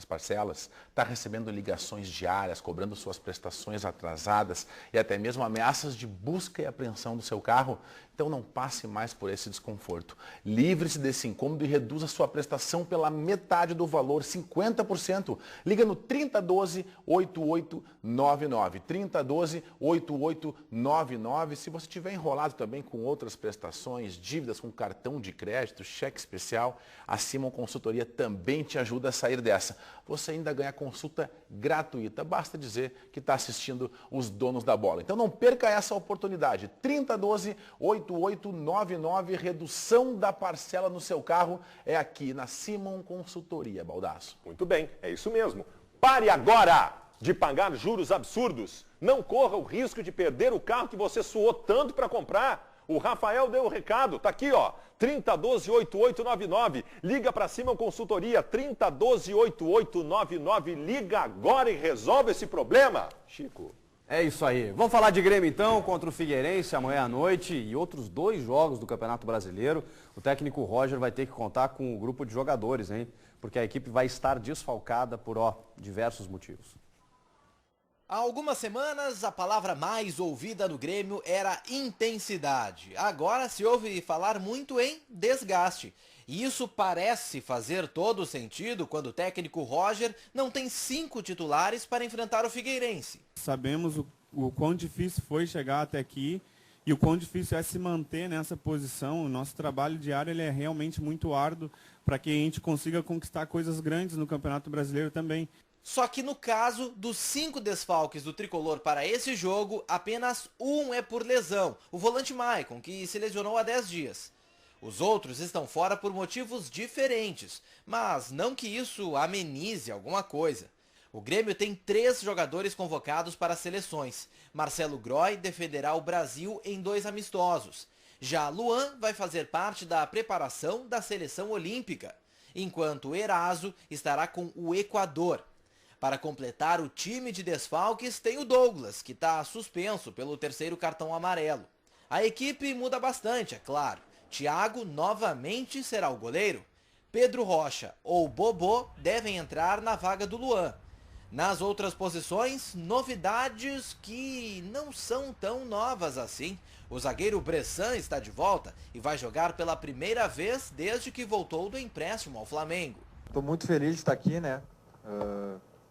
parcelas? Está recebendo ligações diárias, cobrando suas prestações atrasadas e até mesmo ameaças de busca e apreensão do seu carro? Então não passe mais por esse desconforto. Livre-se desse incômodo e reduza sua prestação pela metade do valor, 50%. Liga no 3012-8899. 3012-8899. Se você estiver enrolado também com outras prestações, dívidas com cartão de crédito, cheque especial, a Simon Consultoria também te ajuda a sair dessa. Você ainda ganha consulta gratuita. Basta dizer que está assistindo os donos da bola. Então não perca essa oportunidade. 3012-8899. Redução da parcela no seu carro é aqui na Simon Consultoria, Baldasso. Muito bem, é isso mesmo. Pare agora de pagar juros absurdos. Não corra o risco de perder o carro que você suou tanto para comprar. O Rafael deu o recado, tá aqui ó, 3012-8899, liga para Simon Consultoria, 3012-8899, liga agora e resolve esse problema. Chico. É isso aí. Vamos falar de Grêmio então, contra o Figueirense amanhã à noite e outros 2 jogos do Campeonato Brasileiro. O técnico Roger vai ter que contar com um grupo de jogadores, hein? Porque a equipe vai estar desfalcada por diversos motivos. Há algumas semanas, a palavra mais ouvida no Grêmio era intensidade. Agora se ouve falar muito em desgaste. E isso parece fazer todo sentido quando o técnico Roger não tem 5 titulares para enfrentar o Figueirense. Sabemos o quão difícil foi chegar até aqui e o quão difícil é se manter nessa posição. O nosso trabalho diário ele é realmente muito árduo para que a gente consiga conquistar coisas grandes no Campeonato Brasileiro também. Só que no caso dos 5 desfalques do Tricolor para esse jogo, apenas um é por lesão, o volante Maicon, que se lesionou há 10 dias. Os outros estão fora por motivos diferentes, mas não que isso amenize alguma coisa. O Grêmio tem 3 jogadores convocados para as seleções. Marcelo Groy defenderá o Brasil em 2 amistosos. Já Luan vai fazer parte da preparação da seleção olímpica. enquanto o Eraso estará com o Equador. Para completar o time de desfalques tem o Douglas, que está suspenso pelo 3º cartão amarelo. A equipe muda bastante, é claro. Thiago novamente será o goleiro. Pedro Rocha ou Bobô devem entrar na vaga do Luan. Nas outras posições, novidades que não são tão novas assim. O zagueiro Bressan está de volta e vai jogar pela primeira vez desde que voltou do empréstimo ao Flamengo. Estou muito feliz de estar aqui, né?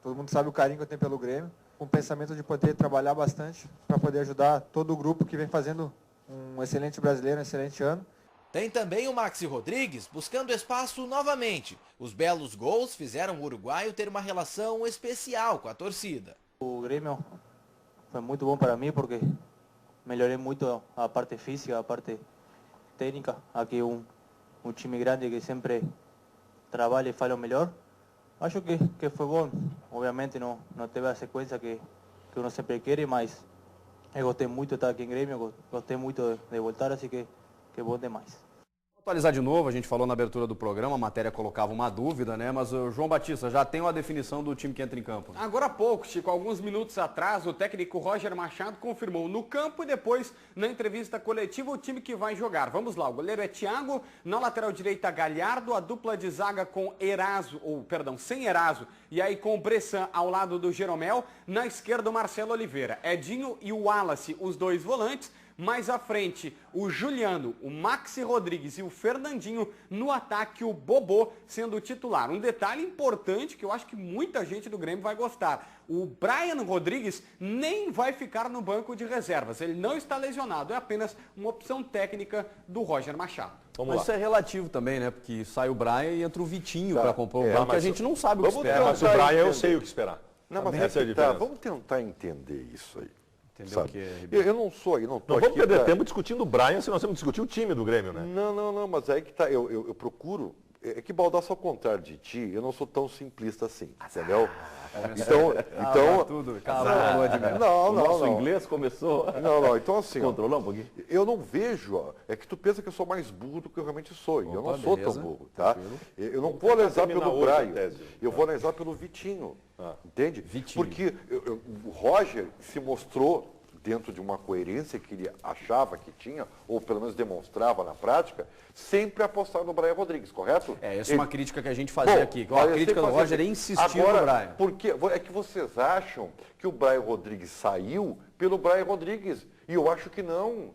Todo mundo sabe o carinho que eu tenho pelo Grêmio, com o pensamento de poder trabalhar bastante para poder ajudar todo o grupo que vem fazendo um excelente brasileiro, um excelente ano. Tem também o Maxi Rodrigues buscando espaço novamente. Os belos gols fizeram o uruguaio ter uma relação especial com a torcida. O Grêmio foi muito bom para mim porque melhorei muito a parte física, a parte técnica. Aqui um time grande que sempre trabalha e faz o melhor. Acho que foi bom. Obviamente não teve a sequência que uno sempre quer, mas eu gostei muito de estar aqui em Grêmio, gostei muito de voltar, assim que bom demais. Atualizar de novo, a gente falou na abertura do programa, a matéria colocava uma dúvida, né? Mas o João Batista, já tem uma definição do time que entra em campo. Agora há pouco, Chico, alguns minutos atrás, o técnico Roger Machado confirmou no campo e depois na entrevista coletiva o time que vai jogar. Vamos lá, o goleiro é Thiago, na lateral direita Galhardo, a dupla de zaga com sem Eraso, e aí com o Bressan ao lado do Jeromel, na esquerda o Marcelo Oliveira, Edinho e o Wallace, os dois volantes. Mais à frente, o Juliano, o Maxi Rodrigues e o Fernandinho. No ataque, o Bobô sendo o titular. Um detalhe importante que eu acho que muita gente do Grêmio vai gostar. O Brian Rodrigues nem vai ficar no banco de reservas. Ele não está lesionado. É apenas uma opção técnica do Roger Machado. Mas isso é relativo também, né? Porque sai o Brian e entra o Vitinho para compor o banco, que a gente não sabe o que esperar. Mas o Brian eu sei o que esperar. Não, mas vamos tentar entender isso aí. Entendeu o que eu não sou, eu não tô Não vamos perder tempo discutindo o Brian, se nós temos que discutir o time do Grêmio, né? Não, mas aí que tá, eu procuro, é que Baldasso, ao contrário de ti, eu não sou tão simplista assim, entendeu? Nosso inglês começou. Então assim, controlar um pouquinho. Eu não vejo, é que tu pensa que eu sou mais burro do que eu realmente sou, e eu não sou tão burro, tá? Eu não vou analisar pelo Brian, eu vou analisar pelo Vitinho, entende? Porque o Roger se mostrou dentro de uma coerência que ele achava que tinha, ou pelo menos demonstrava na prática, sempre apostar no Brian Rodrigues, correto? Essa é uma crítica que a gente fazia aqui. A crítica do Roger é insistir no Brian. Porque é que vocês acham que o Brian Rodrigues saiu pelo Brian Rodrigues, e eu acho que não.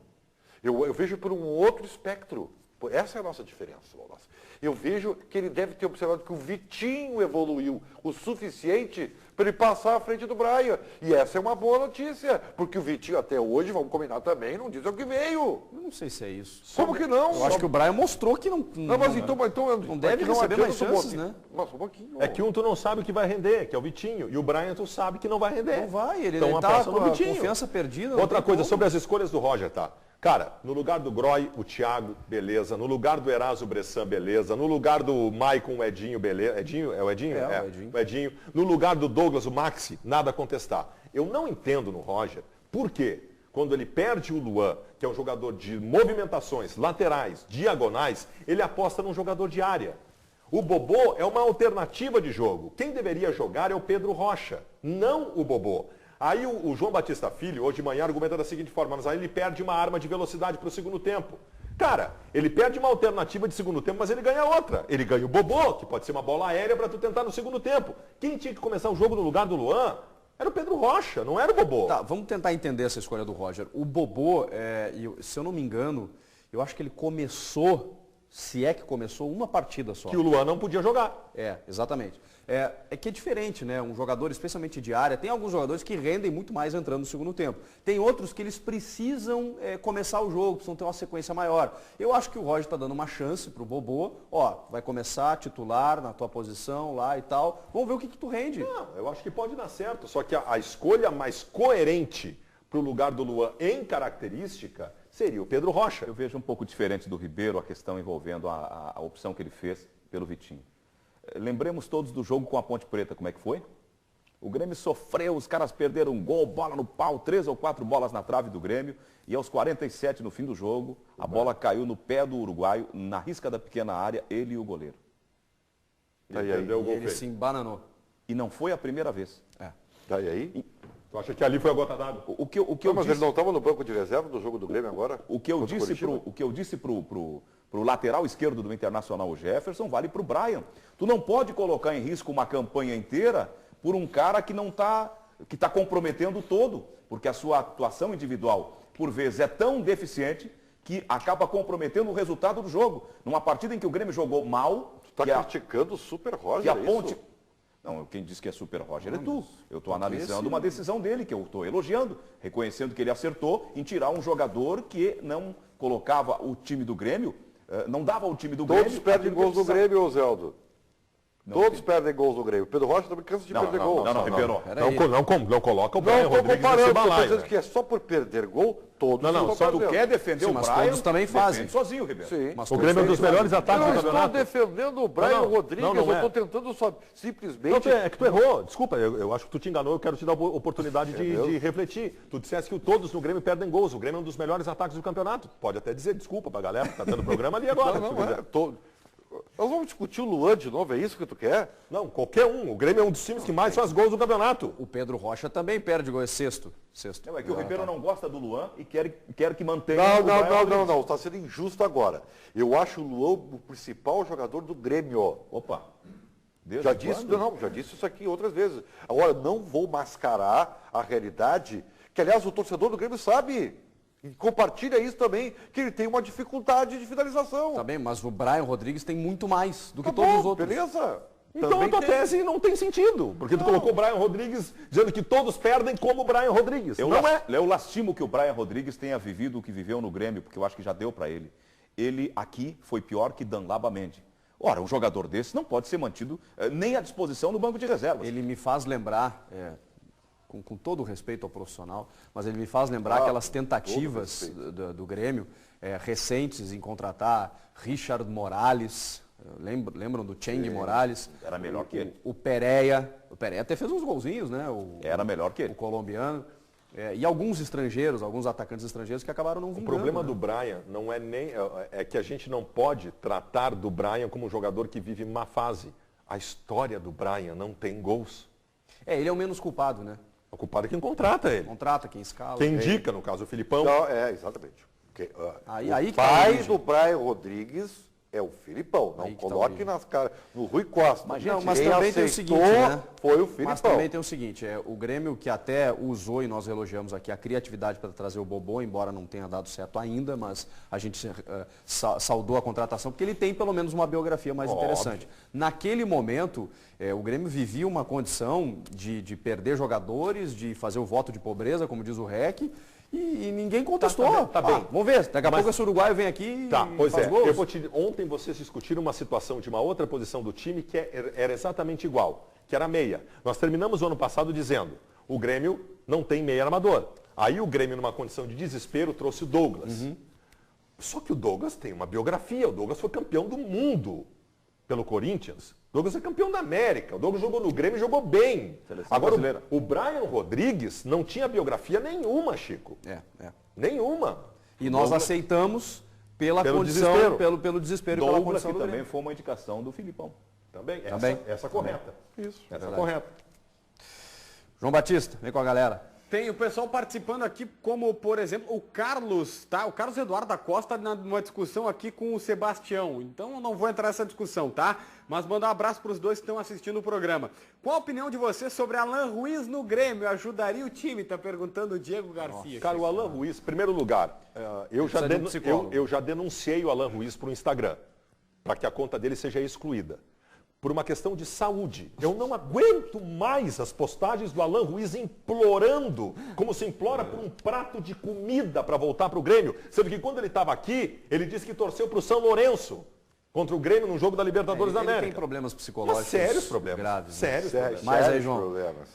Eu vejo por um outro espectro. Essa é a nossa diferença, Baldasso. Eu vejo que ele deve ter observado que o Vitinho evoluiu o suficiente para ele passar à frente do Brian. E essa é uma boa notícia, porque o Vitinho até hoje, vamos combinar também, não diz o que veio. Eu não sei se é isso. Como que não? Eu acho que o Brian mostrou que não... Mas então não deve receber mais chances, né? Mas um pouquinho. É que tu não sabe o que vai render, que é o Vitinho. E o Brian tu sabe que não vai render. Não vai, ele então, tá com a confiança perdida. Outra coisa sobre as escolhas do Roger, tá? Cara, no lugar do Groy, o Thiago, beleza. No lugar do Eraso, o Bressan, beleza. No lugar do Maicon, o Edinho, beleza. É o Edinho? O Edinho. No lugar do Douglas, o Maxi, nada a contestar. Eu não entendo no Roger por quê. Quando ele perde o Luan, que é um jogador de movimentações laterais, diagonais, ele aposta num jogador de área. O Bobô é uma alternativa de jogo. Quem deveria jogar é o Pedro Rocha, não o Bobô. Aí o João Batista Filho, hoje de manhã, argumenta da seguinte forma, mas aí ele perde uma arma de velocidade para o segundo tempo. Cara, ele perde uma alternativa de segundo tempo, mas ele ganha outra. Ele ganha o Bobô, que pode ser uma bola aérea para tu tentar no segundo tempo. Quem tinha que começar o jogo no lugar do Luan era o Pedro Rocha, não era o Bobô. Tá, vamos tentar entender essa escolha do Roger. O Bobô, se eu não me engano, eu acho que ele começou, se é que começou, uma partida só. Que o Luan não podia jogar. Exatamente. É que é diferente, né? Um jogador, especialmente de área, tem alguns jogadores que rendem muito mais entrando no segundo tempo. Tem outros que eles precisam começar o jogo, precisam ter uma sequência maior. Eu acho que o Roger está dando uma chance para o Bobô. Vai começar titular na tua posição lá e tal. Vamos ver o que tu rende. Não, eu acho que pode dar certo. Só que a escolha mais coerente para o lugar do Luan em característica seria o Pedro Rocha. Eu vejo um pouco diferente do Ribeiro a questão envolvendo a opção que ele fez pelo Vitinho. Lembremos todos do jogo com a Ponte Preta, como é que foi? O Grêmio sofreu, os caras perderam um gol, bola no pau, 3 ou 4 bolas na trave do Grêmio, e aos 47 no fim do jogo, a bola caiu no pé do uruguaio, na risca da pequena área, ele e o goleiro. Perdeu o gol Ele feito. se embananou. E não foi a primeira vez. Daí aí? Tu acha que ali foi a gota d'água? O que eu Mas disse... ele não estava no banco de reserva do jogo do Grêmio agora? O que eu Contra o disse Coritiba? pro lateral esquerdo do Internacional, o Jefferson, vale pro Brian. Tu não pode colocar em risco uma campanha inteira por um cara que não que está comprometendo todo, porque a sua atuação individual, por vezes, é tão deficiente que acaba comprometendo o resultado do jogo. Numa partida em que o Grêmio jogou mal... Tu está criticando o Super Roger, que a é ponte... isso? Não, quem disse que é Super Roger é tu. Eu estou analisando uma decisão dele, que eu estou elogiando, reconhecendo que ele acertou em tirar um jogador que não colocava o time do Grêmio, não dava ao time do Grêmio... Todos perdem gols do Grêmio, Zeldo. Todos perdem gols do Grêmio. Pedro Rocha também cansa de perder gol. Não, Ribeiro. Não coloca o Não Brian estou Rodrigues nesse comparando, estou balaio. dizendo que é só por perder gol, todos Não, só Tu quer defender o mas Brian, todos também fazem. defende sozinho, Ribeiro. Sim. Mas O Grêmio é um dos melhores ataques Eu do não estou campeonato. defendendo o Brian Rodrigues, não eu é. estou tentando só simplesmente... Não, é que tu errou. Desculpa, eu acho que tu te enganou. Eu quero te dar a oportunidade de refletir. Tu disseste que todos no Grêmio perdem gols. O Grêmio é um dos melhores ataques do campeonato. Pode até dizer desculpa pra galera que tá dando programa ali agora. Não, Nós vamos discutir o Luan de novo, é isso que tu quer? Não, qualquer um. O Grêmio é um dos times que mais faz gols do campeonato. O Pedro Rocha também perde gol, é sexto. Não, é que o Ribeiro não gosta do Luan e quer que mantenha o Brian Não, Rodrigues. não, está sendo injusto agora. Eu acho o Luan o principal jogador do Grêmio. Opa. Já disse isso aqui outras vezes. Agora, não vou mascarar a realidade, que aliás o torcedor do Grêmio sabe. E compartilha isso também, que ele tem uma dificuldade de finalização. Tá bem, mas o Brian Rodrigues tem muito mais do que Tá todos bom, os outros. Beleza? Então Também a tua tem. tese não tem sentido. Porque tu colocou o Brian Rodrigues dizendo que todos perdem como o Brian Rodrigues. Eu lastimo que o Brian Rodrigues tenha vivido o que viveu no Grêmio, porque eu acho que já deu para ele. Ele aqui foi pior que Danlaba Mendy. Ora, um jogador desse não pode ser mantido nem à disposição no banco de reservas. Ele me faz lembrar, com todo o respeito ao profissional, mas ele me faz lembrar aquelas tentativas do Grêmio recentes em contratar Richard Morales, lembram do Cheng Morales? Era melhor que ele. O Pereira até fez uns golzinhos, né? Era melhor que ele. O colombiano. E alguns estrangeiros, alguns atacantes estrangeiros que acabaram não vingando. O problema do Brian não é nem... É que a gente não pode tratar do Brian como um jogador que vive má fase. A história do Brian não tem gols. Ele é o menos culpado, né? O culpado é quem contrata ele. Contrata, quem escala. Quem indica, no caso, o Filipão. Não, exatamente. Aí o que tá a pai origem. do Brian Rodrigues é o Filipão. Não Aí que tá a coloque origem. nas caras. No Rui Costa. Mas Quem também tem o aceitou seguinte, né? foi o Filipão. Mas também tem o seguinte, o Grêmio que até usou, e nós elogiamos aqui, a criatividade para trazer o Bobô, embora não tenha dado certo ainda, mas a gente saudou a contratação, porque ele tem pelo menos uma biografia mais interessante. Naquele momento, o Grêmio vivia uma condição de perder jogadores, de fazer o voto de pobreza, como diz o REC, e ninguém contestou. Tá bem. Vamos ver, daqui a pouco esse uruguaio vem aqui e faz gols. Ontem vocês discutiram uma situação de uma outra posição do time que era exatamente igual, que era meia. Nós terminamos o ano passado dizendo, o Grêmio não tem meia armador. Aí o Grêmio, numa condição de desespero, trouxe o Douglas. Só que o Douglas tem uma biografia, o Douglas foi campeão do mundo pelo Corinthians. O Douglas é campeão da América, o Douglas jogou no Grêmio e jogou bem. Agora, o Brian Rodrigues não tinha biografia nenhuma, Chico. Nenhuma. E nós aceitamos pela pelo condição, desespero. pelo desespero e pela Douglas, condição que do também Grêmio. foi uma indicação do Filipão. Também, Também. essa correta. Isso. Essa correta. João Batista, vem com a galera. Tem o pessoal participando aqui, como, por exemplo, o Carlos, tá? O Carlos Eduardo da Costa numa discussão aqui com o Sebastião. Então, eu não vou entrar nessa discussão, tá? Mas mandar um abraço para os dois que estão assistindo o programa. Qual a opinião de você sobre Alan Ruiz no Grêmio? Ajudaria o time? Tá perguntando o Diego Garcia. Cara, o Alan Ruiz, em primeiro lugar, eu já denunciei o Alan Ruiz para o Instagram, para que a conta dele seja excluída. Por uma questão de saúde. Eu não aguento mais as postagens do Alan Ruiz implorando, como se implora por um prato de comida para voltar para o Grêmio. Sendo que quando ele estava aqui, ele disse que torceu para o São Lourenço contra o Grêmio no jogo da Libertadores da América. Ele tem problemas psicológicos sérios problemas. graves. Sérios problemas. Mas aí, João.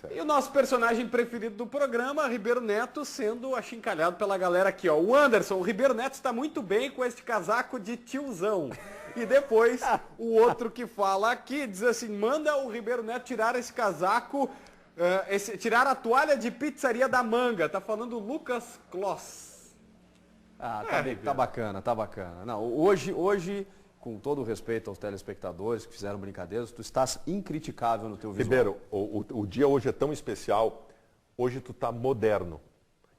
E o nosso personagem preferido do programa, Ribeiro Neto, sendo achincalhado pela galera aqui, ó. O Anderson, o Ribeiro Neto está muito bem com este casaco de tiozão. E depois, o outro que fala aqui, diz assim, manda o Ribeiro Neto tirar esse casaco, tirar a toalha de pizzaria da manga. Tá falando o Lucas Kloss. Tá bacana, tá bacana. Não, hoje, com todo o respeito aos telespectadores que fizeram brincadeiras, tu estás incriticável no teu visual. Ribeiro, o dia hoje é tão especial, hoje tu tá moderno.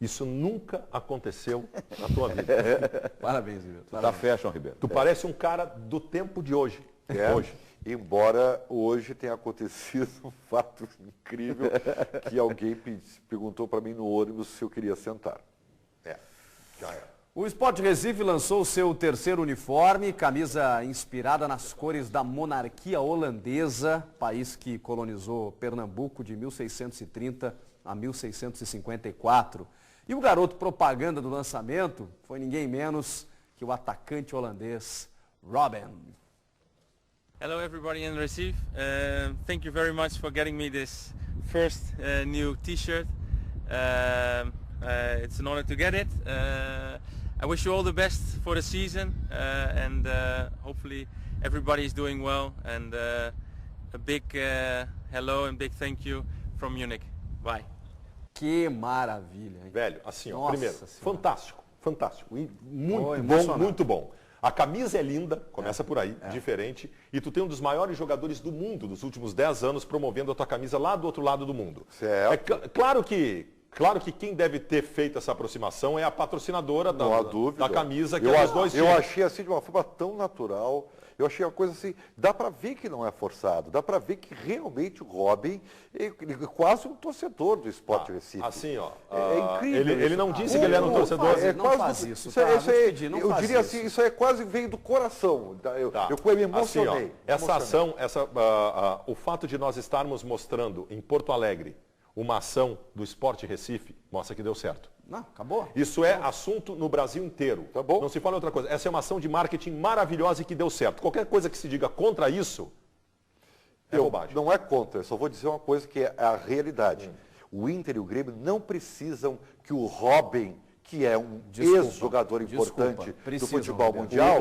Isso nunca aconteceu na tua vida. Parabéns, Ribeiro. Tá fashion, Ribeiro. Tu parece um cara do tempo de hoje. Hoje. Embora hoje tenha acontecido um fato incrível que alguém perguntou para mim no ônibus se eu queria sentar. Já era. O Sport Recife lançou o seu terceiro uniforme, camisa inspirada nas cores da monarquia holandesa, país que colonizou Pernambuco de 1630 a 1654. E o garoto propaganda do lançamento foi ninguém menos que o atacante holandês Robben. Hello everybody in Recife. Thank you very much for getting me this first new t-shirt. It's an honor to get it. I wish you all the best for the season and hopefully everybody is doing well. And a big hello and big thank you from Munich. Bye. Que maravilha, hein? Velho, assim, ó, Nossa primeiro, Senhora. fantástico, fantástico. E muito bom, emocionado. muito bom. A camisa é linda, começa por aí, diferente. E tu tem um dos maiores jogadores do mundo dos últimos 10 anos promovendo a tua camisa lá do outro lado do mundo. Certo. Claro que quem deve ter feito essa aproximação é a patrocinadora da camisa, que é dos dois times. Eu achei assim de uma forma tão natural. Eu achei uma coisa assim, dá para ver que não é forçado, dá para ver que realmente o Robben é quase um torcedor do Sport Recife. Assim, ó. É incrível. Ele não disse que ele era um torcedor. Não faz isso, tá? Eu diria assim, isso é quase veio do coração. Eu me emocionei. Assim, ó, o fato de nós estarmos mostrando em Porto Alegre uma ação do Sport Recife mostra que deu certo. Não, acabou. Isso é assunto no Brasil inteiro. Tá bom. Não se fala em outra coisa. Essa é uma ação de marketing maravilhosa e que deu certo. Qualquer coisa que se diga contra isso é bobagem. Não é contra, eu só vou dizer uma coisa que é a realidade. O Inter e o Grêmio não precisam que o Robben, que é um ex-jogador importante do futebol mundial,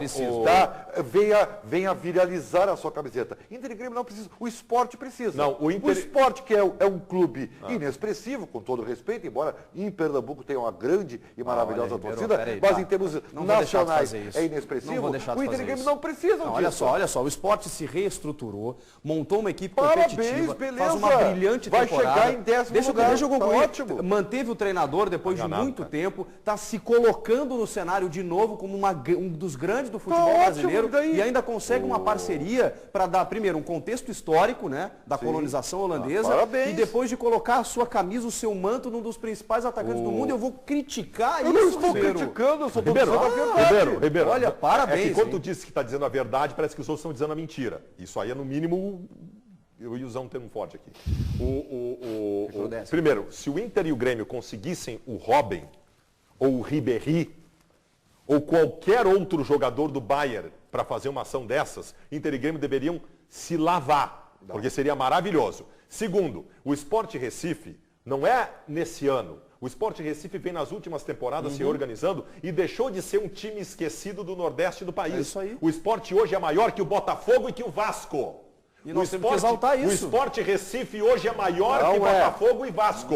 venha viralizar a sua camiseta. Inter e Grêmio não precisam, o esporte precisa. Não, o esporte, que é um clube inexpressivo, com todo respeito, embora em Pernambuco tenha uma grande e maravilhosa torcida, mas em termos nacionais é inexpressivo, o Inter e Grêmio não precisam disso. Olha só, o esporte se reestruturou, montou uma equipe competitiva, faz uma brilhante temporada. Vai chegar em 10º lugar, deixa eu concluir. ótimo. Manteve o treinador depois de muito tempo, está se colocando no cenário de novo como um dos grandes do futebol brasileiro e ainda consegue uma parceria para dar, primeiro, um contexto histórico, né, da colonização holandesa e depois de colocar a sua camisa, o seu manto num dos principais atacantes do mundo. Eu vou criticar isso, Eu não estou criticando, eu sou dizendo a verdade. Ribeiro, olha, parabéns. É que quando tu disse que está dizendo a verdade, parece que os outros estão dizendo a mentira. Isso aí é no mínimo... Eu ia usar um termo forte aqui. Primeiro, se o Inter e o Grêmio conseguissem o Robben, ou o Ribéry, ou qualquer outro jogador do Bayern para fazer uma ação dessas, Inter e Grêmio deveriam se lavar, porque seria maravilhoso. Segundo, o Sport Recife não é nesse ano. O Sport Recife vem nas últimas temporadas se organizando e deixou de ser um time esquecido do Nordeste do país. É isso aí. O Sport hoje é maior que o Botafogo e que o Vasco. E nós temos que exaltar isso. O Sport Recife hoje é maior que Botafogo e Vasco.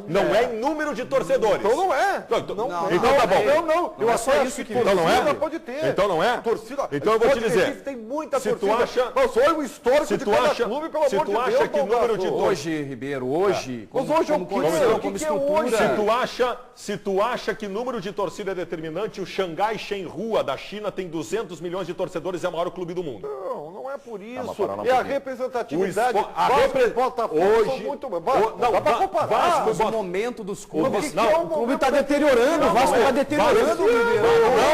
Não é em número de torcedores. Então não é. Então tá bom. Não. Eu acho isso que então não é? Pode ter. Então não é? Torcida. Então eu vou te dizer. Tem muita se torcida. Tu acha, olha o histórico de cada clube, pelo amor de Deus. Se tu acha que número de hoje, Ribeiro, hoje, mas hoje é o como estrutura. Se tu acha que número de torcida é determinante, o Xangai Shenhua da China tem 200 milhões de torcedores e é o maior clube do mundo. Não é por isso. É a representatividade. Botafogo hoje muito não dá para comparar. Mas o momento dos clubes. O clube está deteriorando. O Vasco está deteriorando, Ribeiro.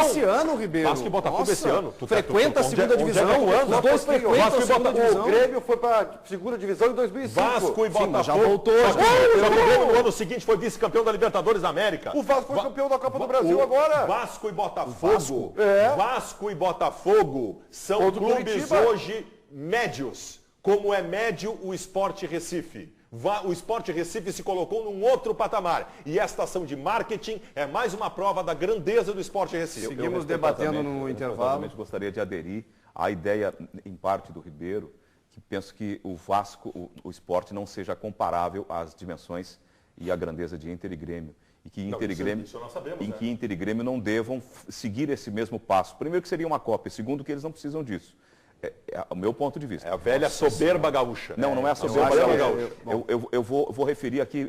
Esse ano, Ribeiro. Vasco e Botafogo esse ano. Frequenta a segunda divisão. Os dois frequentam a segunda divisão. O Grêmio foi para a segunda divisão em 2005. Vasco e Botafogo. Já voltou. O Grêmio no ano seguinte foi vice-campeão da Libertadores da América. O Vasco foi campeão da Copa do Brasil agora. Vasco e Botafogo são clubes hoje médios. Como é médio o Sport Recife. O Sport Recife se colocou num outro patamar. E esta ação de marketing é mais uma prova da grandeza do Sport Recife. Seguimos debatendo no intervalo. Eu gostaria de aderir à ideia, em parte, do Ribeiro, que penso que o Vasco, o Sport, não seja comparável às dimensões e a grandeza de Inter e Grêmio. E que Não, Inter e Grêmio, isso nós sabemos, em né? que Inter e Grêmio não devam seguir esse mesmo passo. Primeiro que seria uma Copa, e segundo que eles não precisam disso. É o meu ponto de vista. É a velha soberba gaúcha. Não, não é a soberba gaúcha. Eu vou referir aqui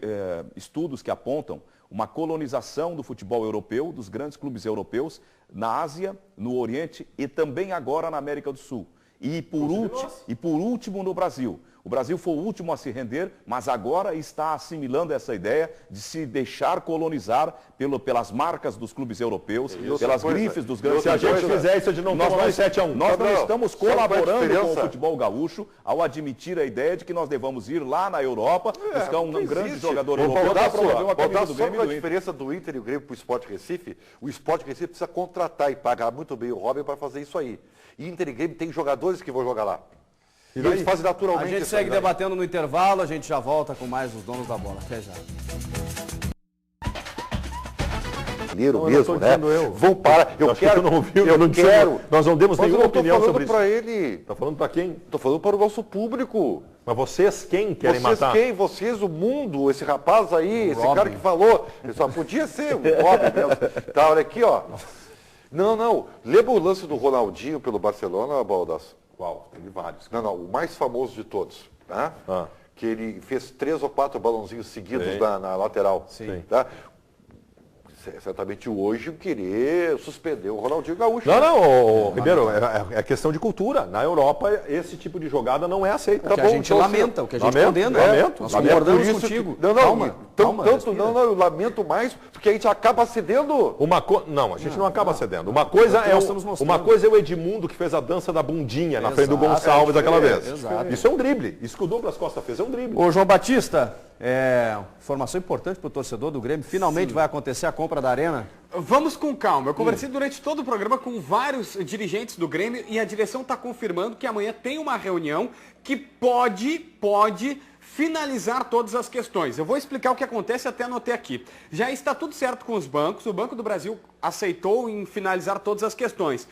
estudos que apontam uma colonização do futebol europeu, dos grandes clubes europeus, na Ásia, no Oriente e também agora na América do Sul. E por último no Brasil. O Brasil foi o último a se render, mas agora está assimilando essa ideia de se deixar colonizar pelas marcas dos clubes europeus, pelas grifes dos grandes clubes. Se a gente fizer isso, a gente não toma mais 7-1. Nós não estamos colaborando com o futebol gaúcho ao admitir a ideia de que nós devamos ir lá na Europa buscar um grande jogador europeu para promover uma camisa do Grêmio e do Inter. A diferença do Inter e o Grêmio para o Sport Recife, o Sport Recife precisa contratar e pagar muito bem o Robin para fazer isso aí. E Inter e Grêmio tem jogadores que vão jogar lá. E eles fazem naturalmente. A gente segue debatendo no intervalo, a gente já volta com mais os donos da bola. Até já. Mesmo, né? Vão para. Eu quero. Não ouviu, eu não quero. Nós não demos nenhuma opinião sobre isso. Eu estou falando para ele. Está falando para quem? Estou falando para o nosso público. Mas vocês quem querem matar? Vocês, o mundo, esse rapaz aí, esse cara que falou. Ele só podia ser o Robin mesmo. Tá, olha aqui, ó. Não. Lembra o lance do Ronaldinho pelo Barcelona, Baldasso? Qual? Tem vários. Não, o mais famoso de todos, tá? Que ele fez 3 ou 4 balãozinhos seguidos na lateral. Sim. Tá? Certamente hoje querer suspender o Ronaldinho Gaúcho. Não, Ribeiro, é questão de cultura. Na Europa, esse tipo de jogada não é aceita. O que a gente lamenta, o que a gente condena. Nós concordamos contigo. Eu lamento mais, porque a gente acaba cedendo. Não, a gente não acaba cedendo. Uma coisa é o Edmundo que fez a dança da bundinha na frente do Gonçalves aquela vez. Isso é um drible. Isso que o Douglas Costa fez é um drible. Ô, João Batista, informação importante para o torcedor do Grêmio. Finalmente vai acontecer a compra da Arena. Vamos com calma. Eu conversei durante todo o programa com vários dirigentes do Grêmio e a direção está confirmando que amanhã tem uma reunião que pode finalizar todas as questões. Eu vou explicar o que acontece, até anotei aqui. Já está tudo certo com os bancos, o Banco do Brasil aceitou em finalizar todas as questões.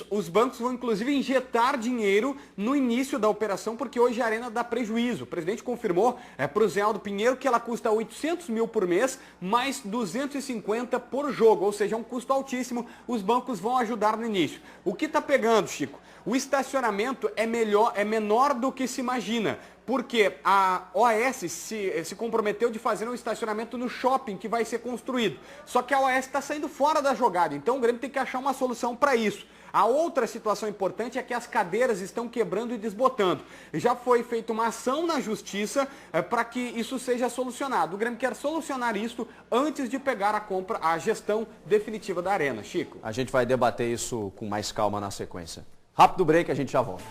Os bancos vão inclusive injetar dinheiro no início da operação, porque hoje a Arena dá prejuízo. O presidente confirmou para o Zé Aldo Pinheiro que ela custa 800 mil por mês, mais 250 por jogo, ou seja, é um custo altíssimo. Os bancos vão ajudar no início. O que está pegando, Chico? O estacionamento é menor do que se imagina, porque a OAS se comprometeu de fazer um estacionamento no shopping que vai ser construído. Só que a OAS está saindo fora da jogada, então o Grêmio tem que achar uma solução para isso. A outra situação importante é que as cadeiras estão quebrando e desbotando. Já foi feita uma ação na justiça para que isso seja solucionado. O Grêmio quer solucionar isso antes de pegar a gestão definitiva da Arena. Chico. A gente vai debater isso com mais calma na sequência. Rápido break, a gente já volta.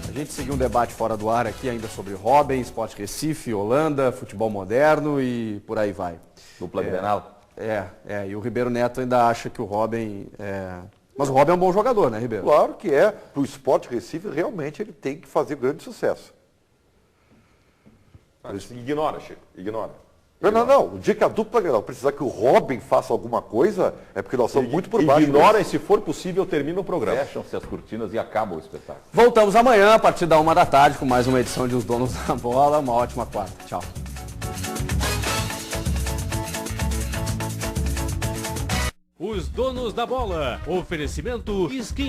A gente seguiu um debate fora do ar aqui ainda sobre Robin, Sport Recife, Holanda, futebol moderno e por aí vai. Dupla Grenal. E o Ribeiro Neto ainda acha que o Robin Mas o Robin é um bom jogador, né, Ribeiro? Claro que é. Para o Sport Recife, realmente ele tem que fazer grande sucesso. Ignora, Chico. Ignora. Não. O dia que a dupla Grenal precisar que o Robin faça alguma coisa, é porque nós somos muito por baixo. Ignora e, se for possível, termina o programa. Fecham-se as cortinas e acaba o espetáculo. Voltamos amanhã, a partir da 13h, com mais uma edição de Os Donos da Bola. Uma ótima quarta. Tchau. Os Donos da Bola. Oferecimento Skin.